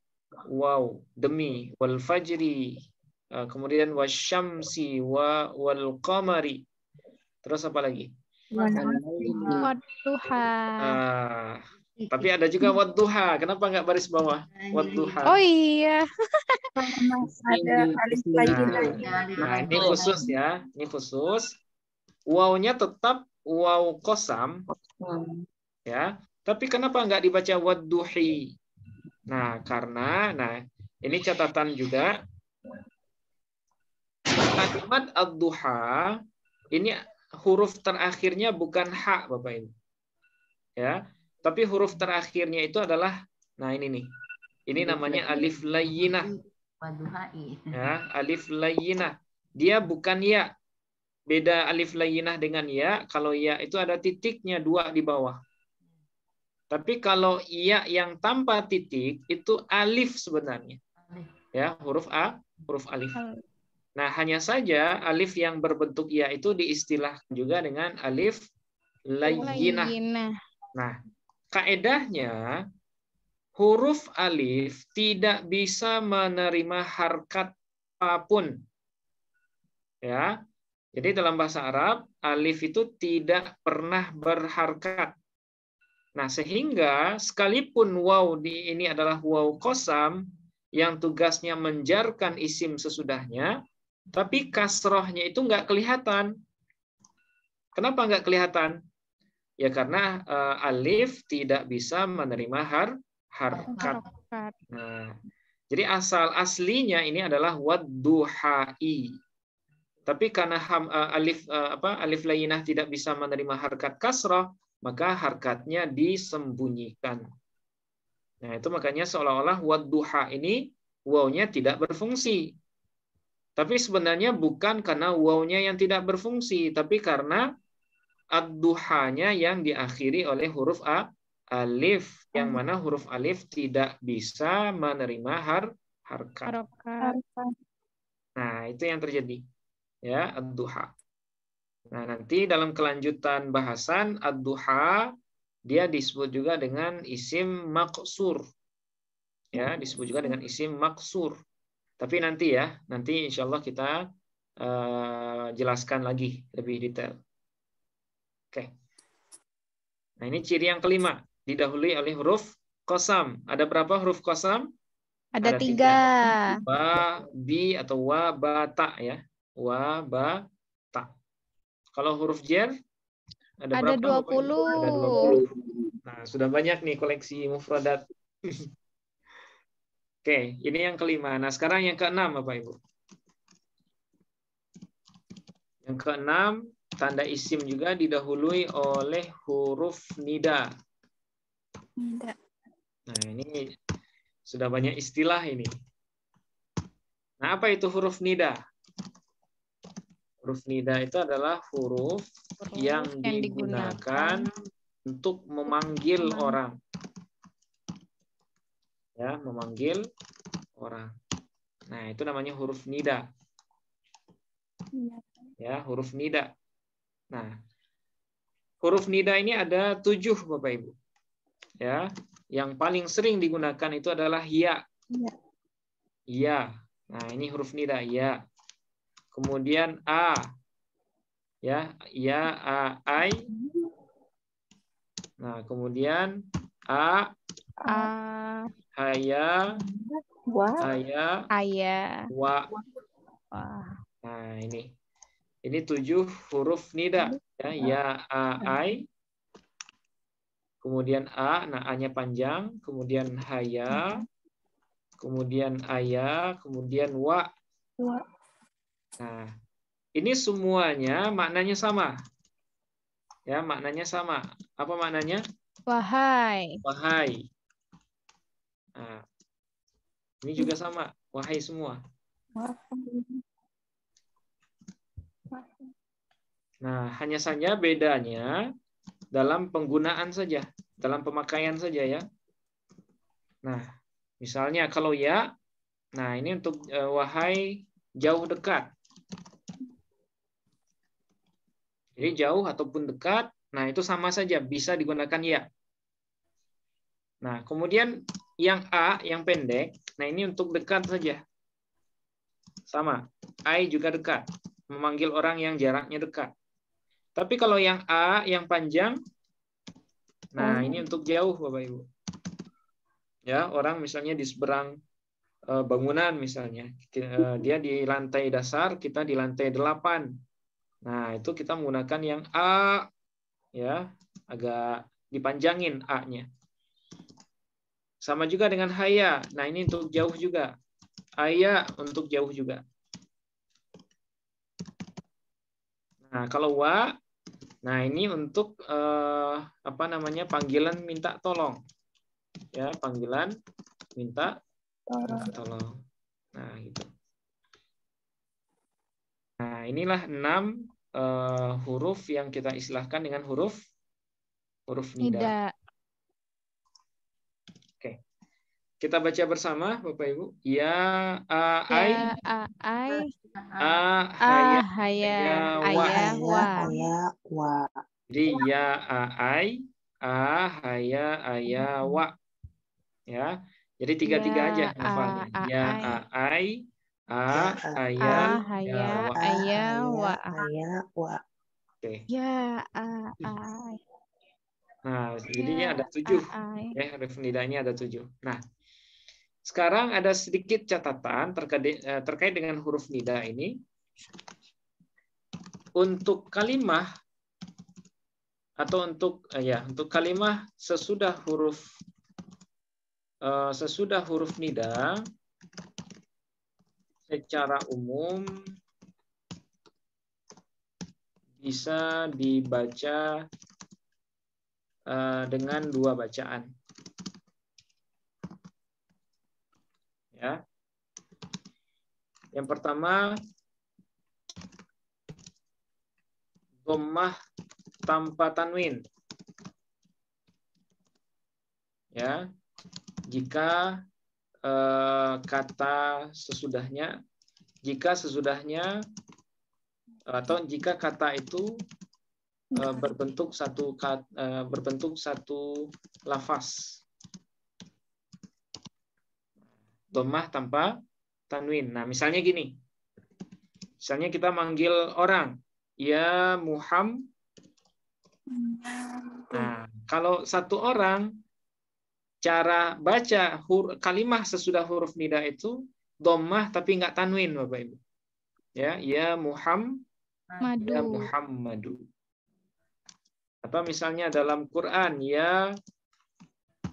A: waw, demi, wal fajri, kemudian wasyamsi wal qamari. Terus apa lagi?
B: Wadduha.
A: Tapi ada juga wadduha. Kenapa nggak baris bawah? Wadduha.
B: Oh iya.
G: Ada alif lagi.
A: Nah, ini khusus ya. Ini khusus. Wawnya tetap waw qasam. Ya. Tapi kenapa nggak dibaca wadduhi? Nah, karena ini catatan juga. Kalimat ad-duha ini huruf terakhirnya bukan ha, Bapak Ibu. Ya. Tapi huruf terakhirnya itu adalah ini nih. Ini namanya alif layyinah. Ya, alif layyinah. Dia bukan ya. Beda alif layyinah dengan ya, kalau ya itu ada titiknya 2 di bawah. Tapi kalau ya yang tanpa titik itu alif sebenarnya. Ya, huruf alif. Nah, hanya saja alif yang berbentuk ya itu diistilahkan juga dengan alif layyinah. Nah, kaedahnya huruf alif tidak bisa menerima harkat apapun. Ya. Jadi dalam bahasa Arab, alif itu tidak pernah berharkat. Nah, sehingga sekalipun waw ini adalah waw qasam yang tugasnya menjarkan isim sesudahnya, tapi kasrohnya itu nggak kelihatan. Kenapa nggak kelihatan? Ya karena alif tidak bisa menerima harkat. Nah, jadi aslinya ini adalah wadduhai. Tapi karena alif layyinah tidak bisa menerima harkat kasroh, maka harkatnya disembunyikan. Nah, itu makanya seolah-olah wadduha ini wawnya tidak berfungsi. Tapi sebenarnya bukan karena wawnya yang tidak berfungsi, tapi karena ad-duhanya yang diakhiri oleh huruf alif, yang mana huruf alif tidak bisa menerima harkat. Nah, itu yang terjadi. Ya, ad-duha. Nah, nanti dalam kelanjutan bahasan ad-duha dia disebut juga dengan isim maksur. Ya, disebut juga dengan isim maksur. Tapi nanti ya, nanti insya Allah kita jelaskan lagi lebih detail. Oke. Nah, ini ciri yang kelima, didahului oleh huruf qasam. Ada berapa huruf qasam?
B: Ada 3.
A: Ba, bi atau wa, ba, ta ya. Wa, ba, ta. Kalau huruf jer ada berapa?
B: 20.
A: Ada 20. Nah, sudah banyak nih koleksi mufradat. Oke, ini yang kelima. Nah, sekarang yang keenam, Bapak Ibu. Yang keenam, tanda isim juga didahului oleh huruf nida. Nah, ini sudah banyak istilah ini. Nah, apa itu huruf nida? Huruf nida itu adalah huruf yang digunakan untuk memanggil orang. Ya, memanggil orang. Nah, itu namanya huruf nida. Ya, huruf nida. Nah, huruf nida ini ada 7, Bapak Ibu. Ya, yang paling sering digunakan itu adalah ya. Ya. Nah, ini huruf nida, ya. Kemudian a. Ya, ai. Nah, kemudian a, haya, aya, wa. Nah, ini 7 huruf nida ya, ya, a, ai. Kemudian a, nah a-nya panjang, kemudian haya, kemudian aya, kemudian wa. Nah, ini semuanya maknanya sama. Ya, maknanya sama. Apa maknanya?
B: Wahai.
A: Wahai. Nah, ini juga sama. Wahai semua. Nah, hanya saja bedanya dalam penggunaan saja, dalam pemakaian saja ya. Nah, misalnya kalau ya, nah ini untuk wahai jauh dekat. Jadi jauh ataupun dekat, nah itu sama saja, bisa digunakan ya. Nah, kemudian yang a, yang pendek, nah ini untuk dekat saja. Sama, ai juga dekat, memanggil orang yang jaraknya dekat. Tapi kalau yang a, yang panjang, nah ini untuk jauh Bapak Ibu. Ya, orang misalnya di seberang bangunan misalnya, dia di lantai dasar, kita di lantai 8. Nah, itu kita menggunakan yang a, ya, agak dipanjangin a-nya. Sama juga dengan haya. Nah, ini untuk jauh juga. Aya untuk jauh juga. Nah, kalau wa, nah ini untuk panggilan minta tolong. Ya, panggilan minta tolong. Nah, gitu. Nah, inilah 6 huruf yang kita istilahkan dengan huruf nida. Kita baca bersama Bapak Ibu. Ya ai haya
G: wa.
A: Jadi ya ai haya wa. Ya. Jadi tiga-tiga aja hafalnya. Ya ai haya wa. Oke.
B: Ya ai.
A: Nah, jadi ada 7. Ya, huruf nida ini ada 7. Nah, sekarang ada sedikit catatan terkait dengan huruf nida ini. Untuk kalimah atau untuk kalimah sesudah huruf nida secara umum bisa dibaca dengan 2 bacaan. Ya. Yang pertama, dhammah tanpa tanwin. Ya. Jika kata sesudahnya, atau jika kata itu berbentuk satu lafaz. Dhammah tanpa tanwin. Nah, misalnya gini. Misalnya kita manggil orang, ya Muhammad. Nah, kalau satu orang, cara baca kalimah sesudah huruf nida itu dhammah tapi nggak tanwin, Bapak Ibu. Ya Muhammad, ya Muhammadu. Atau misalnya dalam Quran, ya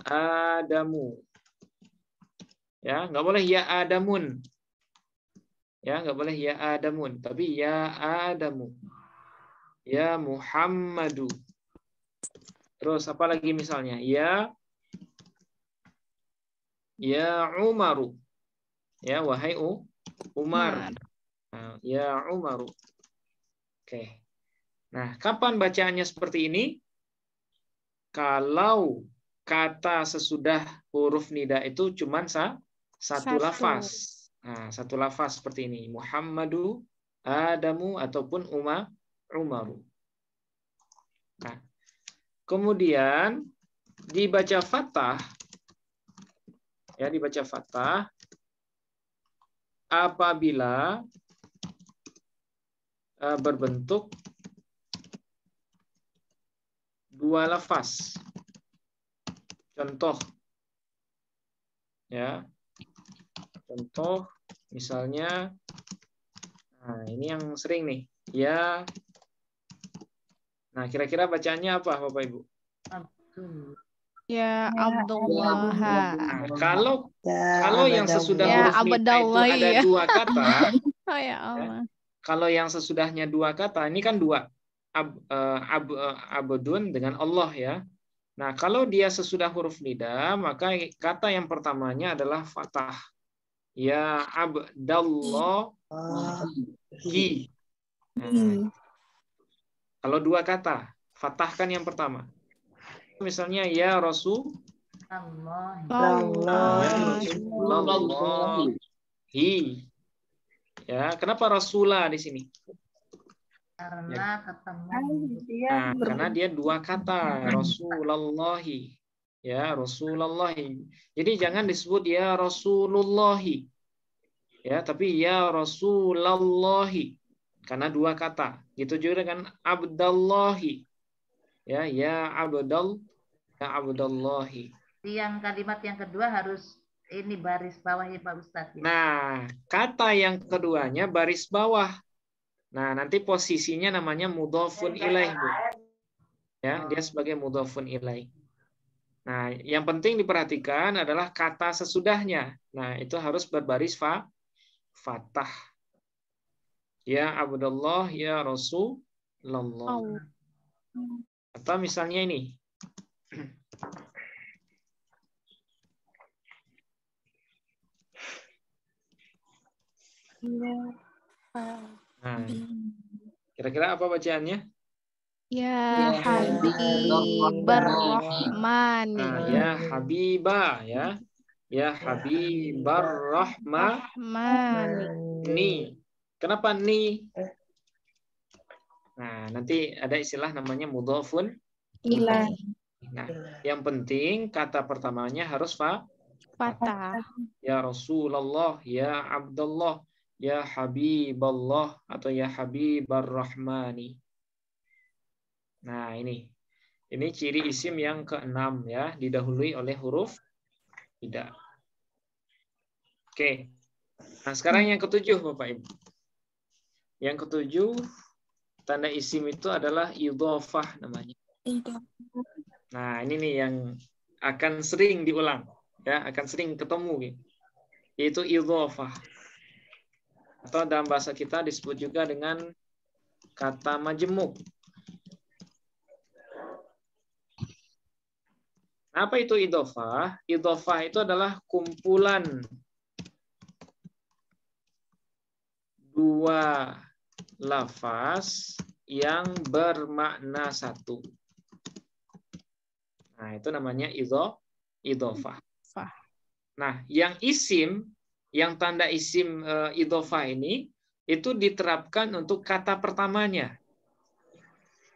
A: Adamu. Ya, nggak boleh ya Adamun. Ya, nggak boleh ya Adamun, tapi ya Adamu. Ya Muhammadu. Terus apa lagi misalnya? Ya Umaru. Ya, wahai Umar. Nah, ya Umaru. Oke. Nah, kapan bacaannya seperti ini? Kalau kata sesudah huruf nida itu cuma satu lafaz. Nah, satu lafaz seperti ini. Muhammadu, Adamu, ataupun Umaru. Nah, kemudian dibaca fathah. Ya, dibaca fathah apabila berbentuk 2 lafaz. Contoh. Ya. Contoh misalnya, nah ini yang sering nih. Ya. Nah, kira-kira bacaannya apa Bapak Ibu?
B: Ya Abdullah.
A: Nah, kalau yang sesudah huruf nida itu ada 2 kata.
B: Oh ya Allah.
A: Kalau yang sesudahnya 2 kata, ini kan 2. Abdun dengan Allah ya. Nah, kalau dia sesudah huruf nida, maka kata yang pertamanya adalah fathah. Ya Abdallahi. Nah, kalau 2 kata, fathahkan yang pertama. Misalnya ya Rasulullahi. Ya, kenapa Rasulah di sini?
D: Karena ketemu.
A: Nah, karena dia 2 kata, Rasulullahi. Ya, Rasulullahi. Jadi jangan disebut ya Rasulullahi. Ya, tapi ya Rasulullahi. Karena 2 kata. Gitu juga dengan Abdallahi. Ya Abdallahi.
D: Yang kalimat yang kedua harus ini baris bawah ya Pak Ustadz.
A: Nah, kata yang keduanya baris bawah. Nah, nanti posisinya namanya mudhofun ilaih, Bu. Ya, dia sebagai mudhofun ilaih. Nah, yang penting diperhatikan adalah kata sesudahnya. Nah, itu harus berbaris fathah. Ya Abdullah, ya Rasulullah. Atau misalnya ini. Nah, kira-kira apa bacaannya?
B: Ya Habibur Rahman.
A: Nah, ya Habibah ya. Ya Habibar Rahmani. Kenapa ni? Nah, nanti ada istilah namanya mudhofun
B: Ilaih.
A: Nah, yang penting kata pertamanya harus
B: Fatah.
A: ya Rasulullah, ya Abdullah, ya Habiballah atau ya Habibar Rahmani. Nah, ini ciri isim yang keenam ya, didahului oleh huruf tidak. Oke. Nah, sekarang yang ketujuh Bapak Ibu. Yang ketujuh, tanda isim itu adalah idhofah namanya. Nah, ini nih yang akan sering diulang, ya, akan sering ketemu, yaitu idhofah. Atau dalam bahasa kita disebut juga dengan kata majemuk. Apa itu idhofah? Idhofah itu adalah kumpulan dua lafaz yang bermakna satu. Nah, itu namanya idhofah. Nah, yang isim, yang tanda isim idhofah ini itu diterapkan untuk kata pertamanya.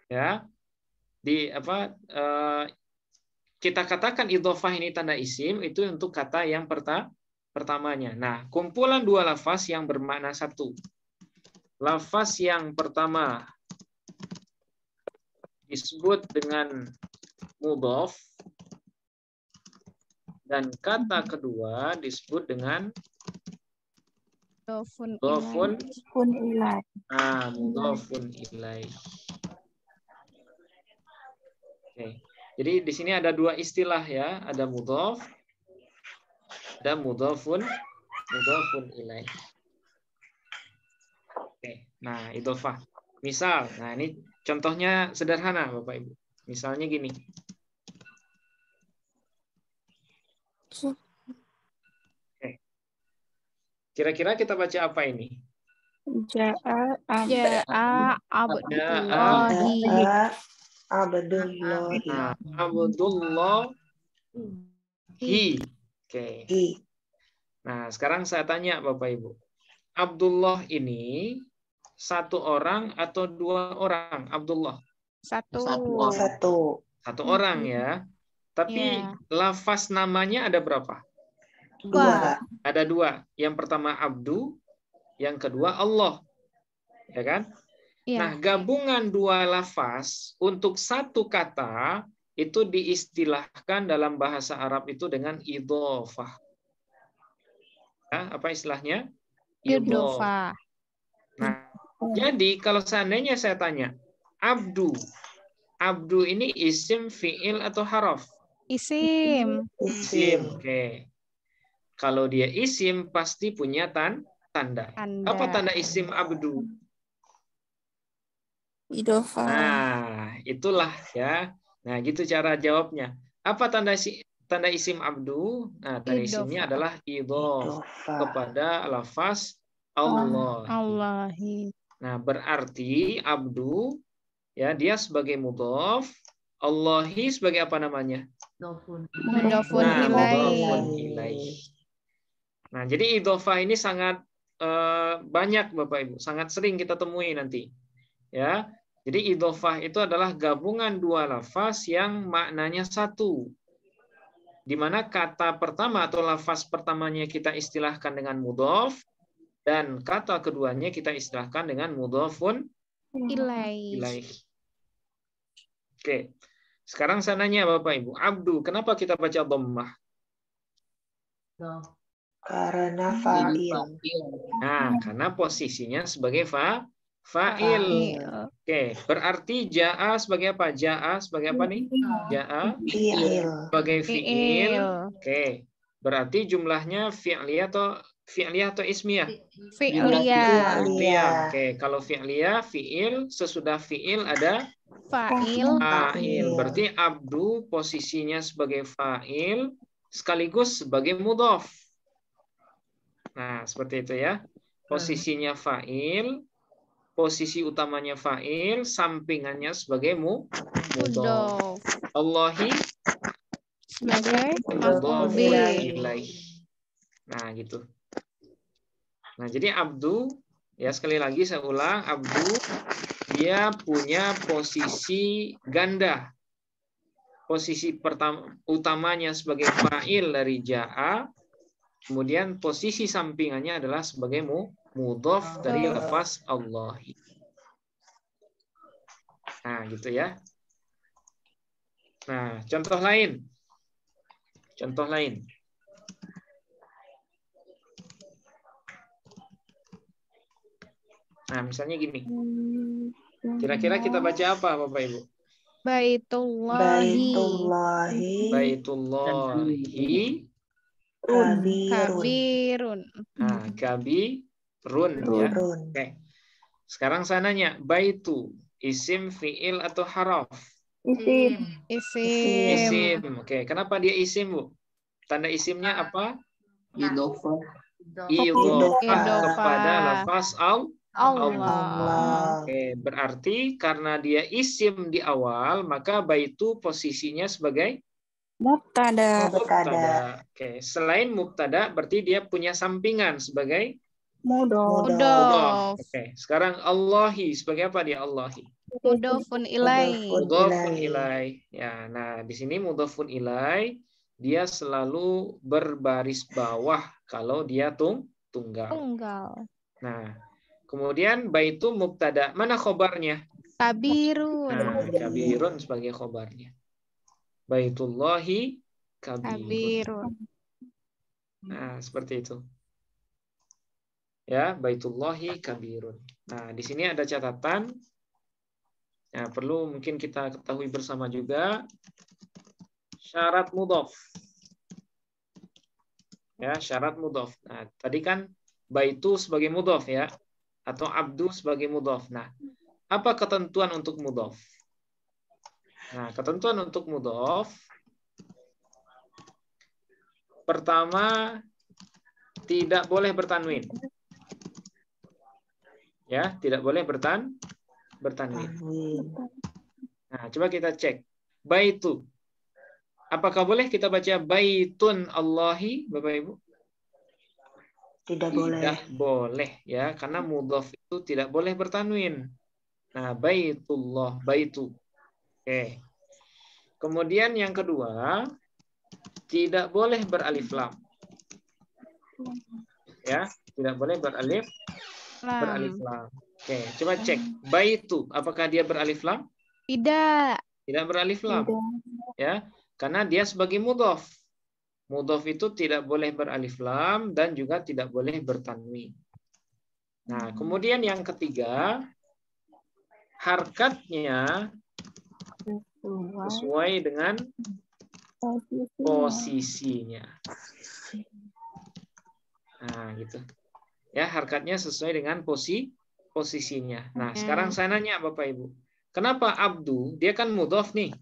A: Ya. Kita katakan idhofah ini tanda isim itu untuk kata yang pertamanya. Nah, kumpulan dua lafaz yang bermakna satu. Lafaz yang pertama disebut dengan mudhof dan kata kedua disebut dengan mudhofun ilaih. Mudhofun ilaih. Oke. Jadi di sini ada dua istilah ya, ada mudhof dan mudhofun ilaih. Oke. Nah, idhofah. Misal, nah ini contohnya sederhana Bapak Ibu. Misalnya gini. Oke. Kira-kira kita baca apa ini?
B: Ja'a
A: Abdullahi. Oke. Nah, sekarang saya tanya Bapak Ibu. Abdullah ini satu orang atau dua orang? Abdullah.
B: Satu
A: orang ya. Tapi lafaz namanya ada berapa? Ada dua. Yang pertama Abdu, yang kedua Allah. Ya kan? Nah, gabungan dua lafaz untuk satu kata itu diistilahkan dalam bahasa Arab itu dengan idhofah. Ya, apa istilahnya? Idhofah. Nah, jadi kalau seandainya saya tanya, Abdu ini isim, fi'il atau haraf?
B: Isim.
A: Oke. Kalau dia isim pasti punya tanda. Apa tanda isim Abdu?
G: Idhofah.
A: Nah, itulah ya. Nah, gitu cara jawabnya. Apa tanda isim Abdu? Nah, tanda isimnya adalah idhofah kepada lafaz Allah.
B: Allahi.
A: Nah, berarti Abdu ya dia sebagai mudhof, Allahi sebagai apa namanya?
B: Mudhofun ilaih.
A: Nah, jadi idhofah ini sangat banyak Bapak Ibu, sangat sering kita temui nanti. Ya. Jadi idhofah itu adalah gabungan dua lafaz yang maknanya satu. Di mana kata pertama atau lafaz pertamanya kita istilahkan dengan mudhof dan kata keduanya kita istilahkan dengan mudhofun ilaih. Oke. Sekarang saya nanya Bapak Ibu, Abdu, kenapa kita baca dhammah?
H: Karena fa'il.
A: Nah, karena posisinya sebagai fa'il. Oke, berarti ja'a sebagai apa? Ja'a sebagai apa nih? Ja'a sebagai fi'il. Oke. Berarti jumlahnya fi'liyah atau ismiyah?
B: Fi'liyah.
A: Oke, kalau fi'liyah, fi'il, sesudah fi'il ada
B: fa'il.
A: Berarti abdu posisinya sebagai fa'il sekaligus sebagai mudhof. Nah, seperti itu ya. Posisinya fa'il, posisi utamanya fa'il, sampingannya sebagai mudhof. Allahi
B: sebagai
A: mudhof
B: maf'ul
A: ilaih. Nah, gitu. Nah, jadi abdu, ya sekali lagi saya ulang, abdu dia punya posisi ganda. Posisi pertama utamanya sebagai fa'il dari ja'a, kemudian posisi sampingannya adalah sebagai mudhof dari lafaz Allahi. Nah, gitu ya. Nah, contoh lain. Contoh lain. Nah, misalnya gini. Kira-kira kita baca apa, Bapak Ibu?
B: Baitullahi
A: Baitullahi
B: kabirun.
A: Nah, kabirun ya. Oke. Sekarang saya nanya, baitu isim, fiil atau haraf?
B: Isim.
A: Oke, kenapa dia isim, Bu? Tanda isimnya apa?
F: Idhofah.
A: Idhofah kepada lafaz
B: Allah.
A: Oke, berarti karena dia isim di awal, maka baitu posisinya sebagai
G: Mubtada.
A: Oke, selain mubtada berarti dia punya sampingan sebagai
B: Mudhof.
A: Oke, sekarang Allahi sebagai apa dia Allahi?
B: Mudhofun ilaih.
A: Mudhofun ilaih. Ya, nah di sini mudhofun ilaih dia selalu berbaris bawah kalau dia tunggal. Nah, kemudian baitu mubtada. Mana khobarnya?
B: Kabirun.
A: Nah, kabirun sebagai khobarnya. Baitullahi kabirun. Nah, seperti itu. Ya, baitullahi kabirun. Nah, di sini ada catatan. Nah, perlu mungkin kita ketahui bersama juga syarat mudhof. Ya, syarat mudhof. Nah, tadi kan baitu sebagai mudhof ya, atau abdu sebagai mudhof. Nah, apa ketentuan untuk mudhof? Nah, ketentuan untuk mudhof pertama tidak boleh bertanwin. Ya, tidak boleh bertanwin. Nah, coba kita cek. Baitu. Apakah boleh kita baca baitun Allahi, Bapak Ibu?
H: Tidak
A: boleh ya, karena mudhof itu tidak boleh bertanwin. Nah, baitullah, baitu. Oke. Kemudian yang kedua, tidak boleh beralif lam. Ya, tidak boleh beralif lam. Oke, coba cek. Baitu, apakah dia beralif lam?
B: Tidak.
A: Tidak beralif lam. Ya, karena dia sebagai mudhof. Mudhof itu tidak boleh beralif lam dan juga tidak boleh bertanwin. Nah, kemudian yang ketiga, harkatnya sesuai dengan posisinya. Nah, gitu. Ya, harkatnya sesuai dengan posisinya. Nah, sekarang saya nanya Bapak Ibu. Kenapa abdu? Dia kan mudhof nih.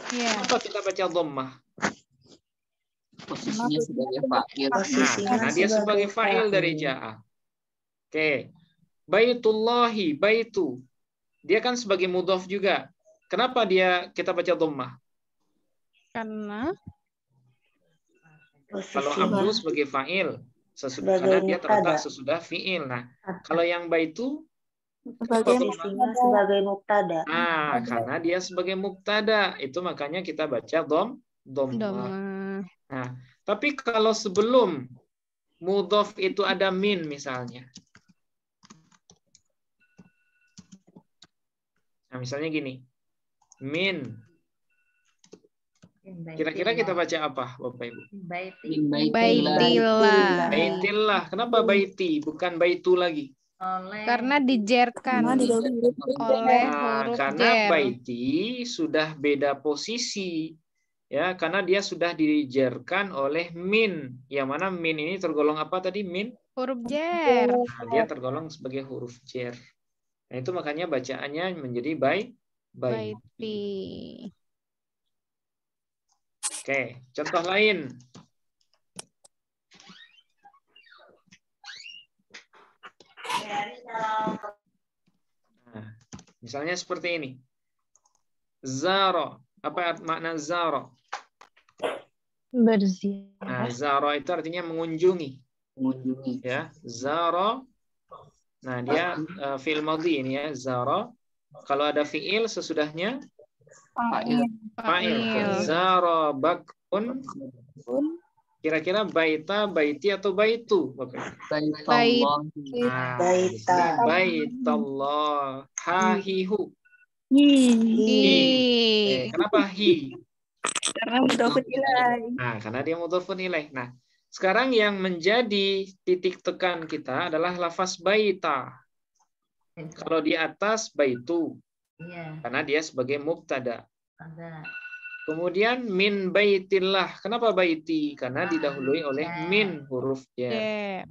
A: Kenapa kita baca dhammah?
F: Posisinya sebagai fa'il.
A: Nah, karena dia sebagai fa'il dari ja'a. Oke. Baitullahi, baitu. Dia kan sebagai mudhof juga. Kenapa kita baca dhammah?
B: Karena
A: kalau abdu sebagai fa'il, karena dia terletak sesudah fi'il. Nah, kalau yang baitu
H: posisinya sebagai mubtada.
A: Nah, karena dia sebagai mubtada, itu makanya kita baca dhammah. Nah, tapi kalau sebelum mudhof itu ada min misalnya. Nah, misalnya gini. Min. Kira-kira kita baca apa, Bapak Ibu?
B: Baitillah.
A: Baitillah. Kenapa baiti, bukan baitu lagi?
B: Karena dijerkan oleh huruf
A: karena
B: jer.
A: baiti sudah beda posisi. Ya, karena dia sudah dijerkan oleh min. Yang mana min ini tergolong apa tadi? Min?
B: Huruf jer.
A: Nah, dia tergolong sebagai huruf jer. Nah, itu makanya bacaannya menjadi baiti. Oke, contoh lain. Nah, misalnya seperti ini. Zara. Apa makna zara?
B: Berziarah.
A: Nah, zara itu artinya mengunjungi.
F: Mengunjungi.
A: Ya, zara. Nah, dia fi'il madhi ini ya, zara. Kalau ada fi'il sesudahnya
F: Fa'il.
A: fa'il.
B: Fa'il.
A: Zara bakrun. Kira-kira baita, baiti atau baitu? Bapak?
F: Baitullah.
A: Nah,
H: Baita.
A: baitallah. Hahihu.
B: Hi.
A: Kenapa hi?
G: Karena mudhofun ilaih.
A: Nah, karena dia mudhofun ilaih. Nah, sekarang yang menjadi titik tekan kita adalah lafaz baita. Kalau di atas baitu,
D: Iya,
A: karena dia sebagai mubtada.
D: ada.
A: Kemudian min baitillah. Kenapa baiti? Karena didahului oleh min huruf jar.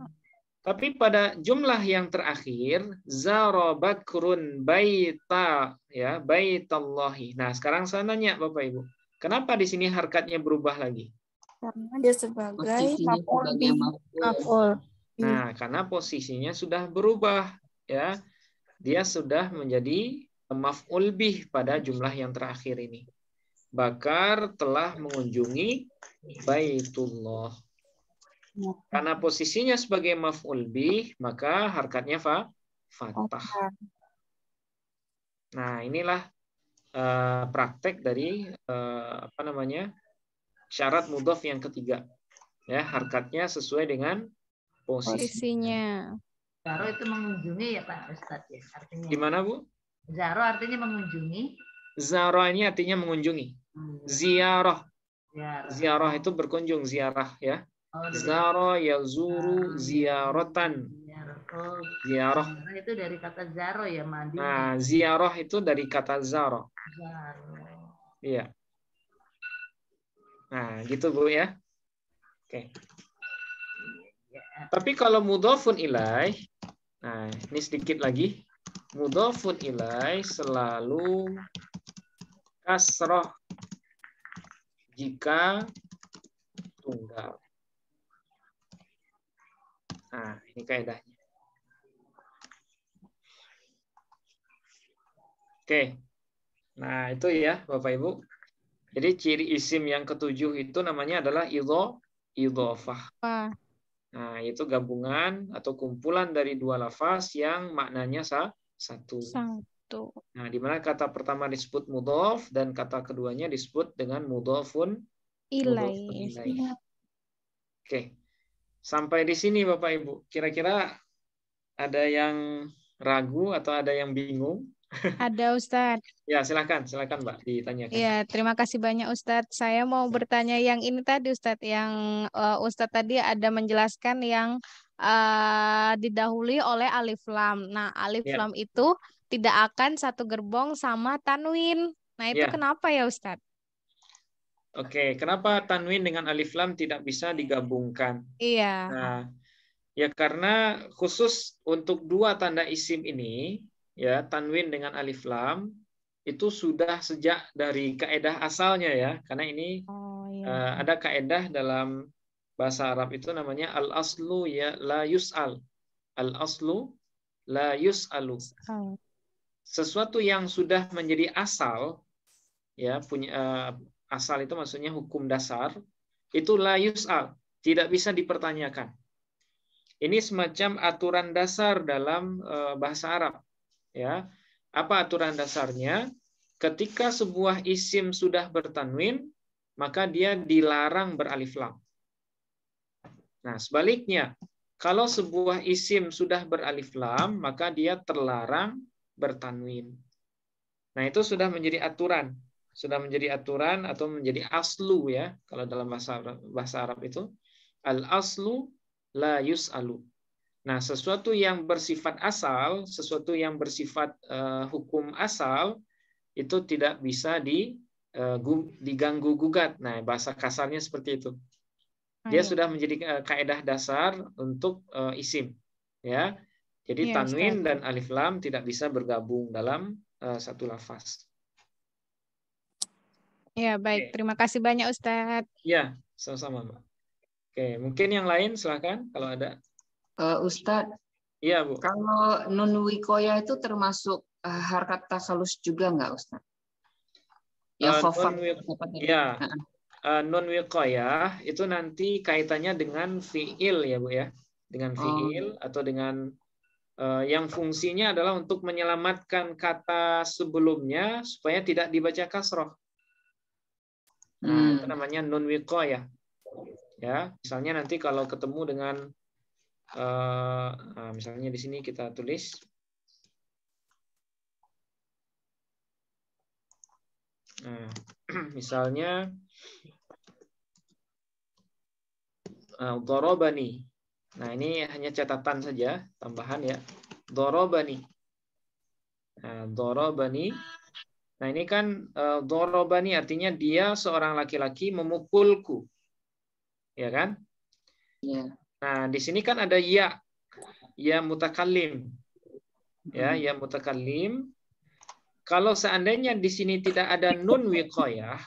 A: Tapi pada jumlah yang terakhir, zara bakrun baita, ya, baitallahi. Nah, sekarang saya nanya Bapak Ibu, kenapa di sini harkatnya berubah lagi?
G: Karena dia sebagai
F: Posisinya sebagai maf'ul.
G: maf'ul.
A: Nah, karena posisinya sudah berubah, ya. Dia sudah menjadi maf'ul bih pada jumlah yang terakhir ini. Bakar telah mengunjungi Baitullah. Karena posisinya sebagai maf'ul bih, maka harkatnya fathah. Nah, inilah praktek dari syarat mudhaf yang ketiga. Ya, harkatnya sesuai dengan posisinya.
D: Zaro itu mengunjungi ya Pak Ustadz ya artinya.
A: Gimana Bu?
D: Zaro artinya mengunjungi.
A: Zara ini artinya mengunjungi. Ziarah. Ziarah itu berkunjung, ziarah ya. Zara yazuru ziaratan. Ziarah
D: itu dari kata zaro ya, mandi.
A: Nah, ziarah itu dari kata zara. Iya. Nah, gitu Bu ya. Oke. Tapi kalau mudhafun ilaih, nah ini sedikit lagi. Mudhafun ilaih selalu kasrah jika tunggal. Nah, ini kaidahnya. Oke. Nah, itu ya Bapak Ibu. Jadi ciri isim yang ketujuh itu namanya adalah idhofah. Nah, itu gabungan atau kumpulan dari dua lafaz yang maknanya satu. Nah, di mana kata pertama disebut mudhof dan kata keduanya disebut dengan mudhofun ilaih. Oke. Sampai di sini Bapak Ibu. Kira-kira ada yang ragu atau ada yang bingung?
B: Ada Ustadz.
A: Ya, silakan Mbak ditanyakan.
B: Ya, terima kasih banyak Ustadz. Saya mau bertanya yang ini tadi Ustadz, yang Ustadz tadi ada menjelaskan yang didahului oleh alif lam. Nah, alif lam itu tidak akan satu gerbong sama tanwin. Nah, itu kenapa ya Ustadz?
A: Oke, kenapa tanwin dengan alif lam tidak bisa digabungkan?
B: Iya.
A: Nah, ya karena khusus untuk dua tanda isim ini, ya tanwin dengan alif lam itu sudah sejak dari kaedah asalnya ya, karena ini ada kaedah dalam bahasa Arab itu namanya al-aslu ya la yus'al. Al-aslu la yus'alu. Sesuatu yang sudah menjadi asal, ya punya asal itu maksudnya hukum dasar, itu la yus'al, tidak bisa dipertanyakan. Ini semacam aturan dasar dalam bahasa Arab. Ya, apa aturan dasarnya? Ketika sebuah isim sudah bertanwin, maka dia dilarang beralif lam. Nah, sebaliknya, kalau sebuah isim sudah beralif lam, maka dia terlarang bertanwin. Nah, itu sudah menjadi aturan. Sudah menjadi aturan atau menjadi aslu ya, kalau dalam bahasa Arab itu al-aslu la yus'alu. Nah, sesuatu yang bersifat asal, sesuatu yang bersifat hukum asal, itu tidak bisa diganggu gugat. Nah, bahasa kasarnya seperti itu. Dia sudah menjadi kaedah dasar untuk isim, ya. Jadi tanwin dan alif lam tidak bisa bergabung dalam satu lafaz.
B: Ya, baik. Terima kasih banyak Ustadz.
A: Ya, sama-sama, Mbak. Oke, mungkin yang lain silakan kalau ada.
F: Ustadz,
A: iya Bu.
F: Kalau nun wikoya itu termasuk harkat takhalus juga nggak Ustadz? Ya khofat.
A: Ya. nun wiqayah itu nanti kaitannya dengan fiil ya Bu ya, dengan fiil atau dengan yang fungsinya adalah untuk menyelamatkan kata sebelumnya supaya tidak dibaca kasroh. Nah, itu namanya nun wiqayah. Ya, misalnya nanti kalau ketemu dengan misalnya di sini kita tulis misalnya darabani. Nah, ini hanya catatan saja, tambahan ya. Darabani. Nah, darabani. Nah, ini kan darabani artinya dia seorang laki-laki memukulku. Ya kan?
F: Iya.
A: Nah, di sini kan ada ya mutakallim. Ya mutakallim. Kalau seandainya di sini tidak ada nun wiqayah,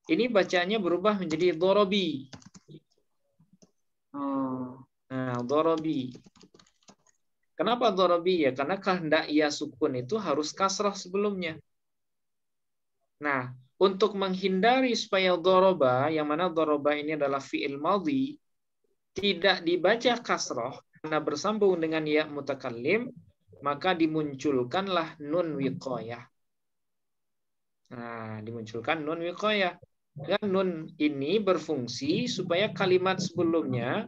A: ini bacanya berubah menjadi dorobi. Nah, dorobi. Kenapa dorobi? Ya, karena kehendak ia sukun itu harus kasrah sebelumnya. Nah, untuk menghindari supaya doroba, yang mana doroba ini adalah fi'il madhi, tidak dibaca kasrah karena bersambung dengan ya mutakallim, maka dimunculkanlah nun wiqayah. Nah, dimunculkan nun wiqayah. Dan nun ini berfungsi supaya kalimat sebelumnya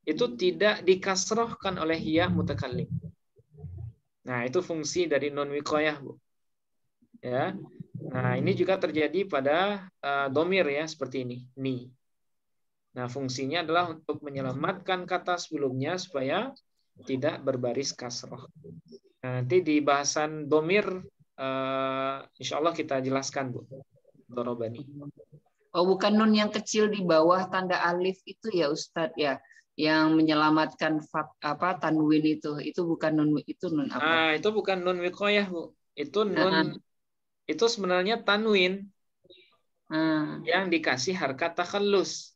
A: itu tidak dikasrohkan oleh ya mutakallim. Nah, itu fungsi dari nun wiqayah, Bu. Ya. Nah, ini juga terjadi pada domir ya, seperti ini. Ni. Nah, fungsinya adalah untuk menyelamatkan kata sebelumnya supaya tidak berbaris kasroh. Nah, nanti di bahasan domir, insya Allah kita jelaskan, Bu. Dorobani.
F: Oh, bukan nun yang kecil di bawah tanda alif itu ya Ustadz ya, yang menyelamatkan tanwin itu bukan nun, itu nun apa?
A: Itu bukan nun wiqayah, Bu. Itu nun itu sebenarnya tanwin yang dikasih harkat takhallus.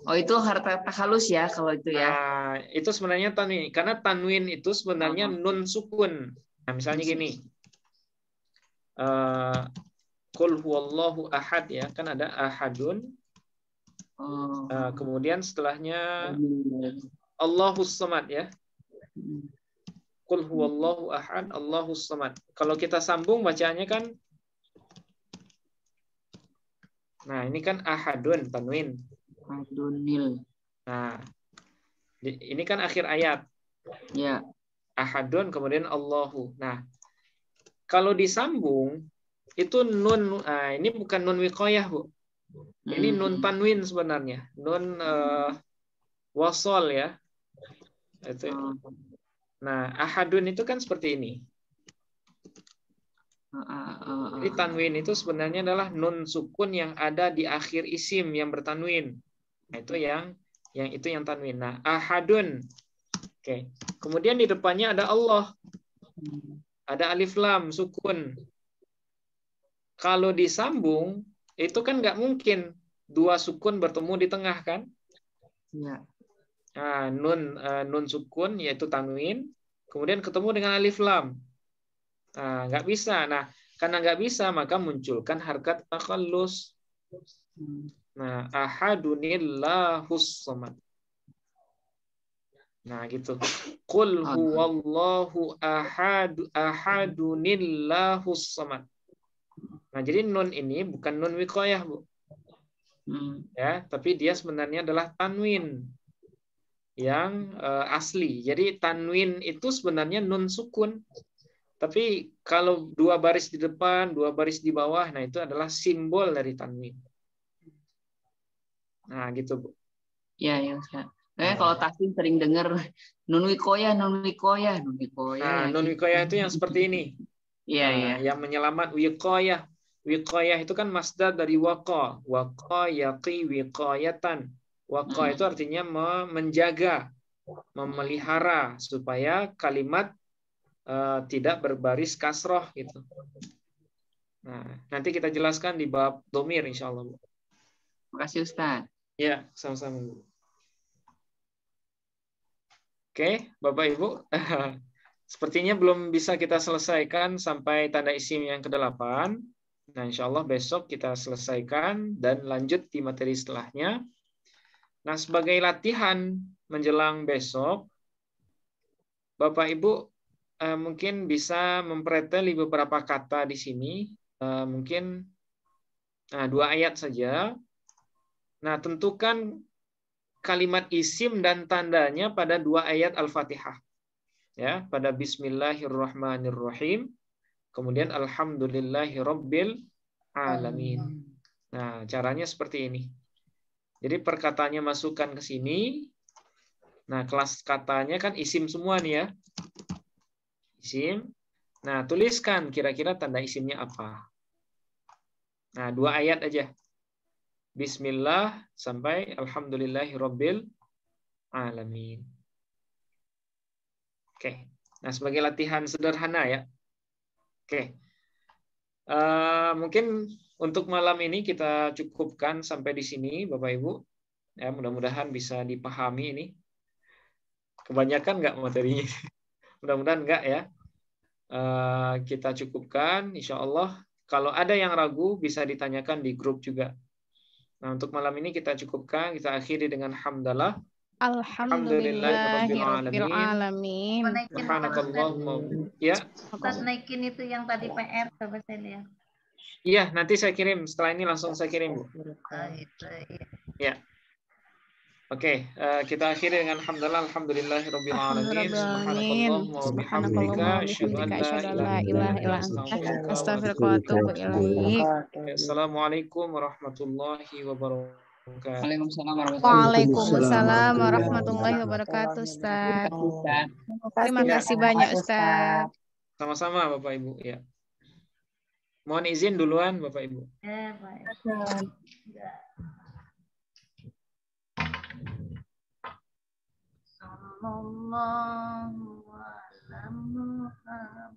F: Oh, itu harkat takhallus ya kalau itu ya.
A: Itu sebenarnya tanwin, karena tanwin itu sebenarnya nun sukun. Nah, misalnya gini. Qul huwallahu ahad ya, kan ada ahadun. Kemudian setelahnya Allahus samad ya. Qul huwallahu ahad, Allahus samad. Kalau kita sambung bacaannya kan, nah ini kan ahadun tanwin.
F: Ahadunil.
A: Nah, ini kan akhir ayat.
F: Ya.
A: Ahadun kemudian Allahu. Nah, kalau disambung itu nun, ini bukan nun wiqayah, Bu. Ini nun tanwin sebenarnya. Nun wasol ya. Itu. Nah, ahadun itu kan seperti ini. Jadi tanwin itu sebenarnya adalah nun sukun yang ada di akhir isim yang bertanwin. Nah, itu yang tanwin. Nah, ahadun. Oke. Kemudian di depannya ada Allah. Ada alif lam sukun. Kalau disambung, itu kan nggak mungkin dua sukun bertemu di tengah kan?
F: Ya.
A: Nah, nun sukun yaitu tanwin, kemudian ketemu dengan alif lam. Nah, nggak bisa. Nah, karena nggak bisa, maka munculkan harkat takhallus. Nah, ahadunillahus samad. Nah, gitu. Qul huwallahu ahadunillahus samad. Nah, jadi nun ini bukan nun wiqayah, Bu. Ya, tapi dia sebenarnya adalah tanwin yang asli. Jadi tanwin itu sebenarnya nun sukun. Tapi kalau dua baris di depan, dua baris di bawah, nah itu adalah simbol dari tanwin. Nah, gitu, Bu.
F: Ya, ya, Ustaz. Kalau tahsin sering dengar nun wiqayah.
A: Nah, nun wiqayah itu yang seperti ini.
F: Iya, iya.
A: Yang menyelamat wiqayah. Wiqayah itu kan masdar dari waqa. Waqa yaqi wiqayatan. Waqa itu artinya menjaga, memelihara supaya kalimat tidak berbaris kasroh gitu. Nah, nanti kita jelaskan di bab domir insyaallah, Bu.
F: Makasih Ustaz.
A: Ya, sama-sama, Bu. Oke, Bapak Ibu. Sepertinya belum bisa kita selesaikan sampai tanda isim yang ke-8. Nah, insya Allah besok kita selesaikan dan lanjut di materi setelahnya. Nah, sebagai latihan menjelang besok, Bapak Ibu mungkin bisa mempreteli beberapa kata di sini, mungkin 2 ayat saja. Nah, tentukan kalimat isim dan tandanya pada 2 ayat Al-Fatihah. Ya, pada Bismillahirrahmanirrahim, kemudian Alhamdulillahirabbil alamin. Nah, caranya seperti ini. Jadi perkataannya masukkan ke sini. Nah, kelas katanya kan isim semua nih ya. Isim. Nah, tuliskan kira-kira tanda isimnya apa. Nah, 2 ayat aja. Bismillah sampai Alhamdulillahirabbil alamin. Oke. Nah, sebagai latihan sederhana ya. Oke. Mungkin untuk malam ini kita cukupkan sampai di sini, Bapak Ibu. Ya, mudah-mudahan bisa dipahami ini. Kebanyakan nggak materinya? Mudah-mudahan nggak ya. Kita cukupkan, insya Allah. Kalau ada yang ragu bisa ditanyakan di grup juga. Nah, untuk malam ini kita cukupkan, kita akhiri dengan hamdalah.
B: Alhamdulillahirabbil alamin.
A: Subhanakallahumma. Ya.
D: Ustaz naikin itu yang tadi PR coba saya lihat.
A: Iya, nanti saya kirim. Setelah ini langsung saya kirim, Bu.
D: Itu,
A: Ya. Oke, kita akhiri dengan hamdalah. Alhamdulillahirabbil alamin. Subhanakallahumma wa bihamdika asyhadu an la ilaha illa anta astaghfiruka wa atubu ilaik. Assalamualaikum warahmatullahi wabarakatuh.
B: Waalaikumsalam warahmatullahi wabarakatuh, Ustaz. Terima kasih banyak, Ustaz.
A: Sama-sama, Bapak Ibu. Ya. Mohon izin duluan, Bapak Ibu.
D: Ya, baik. Sallallahu alaihi wasallam.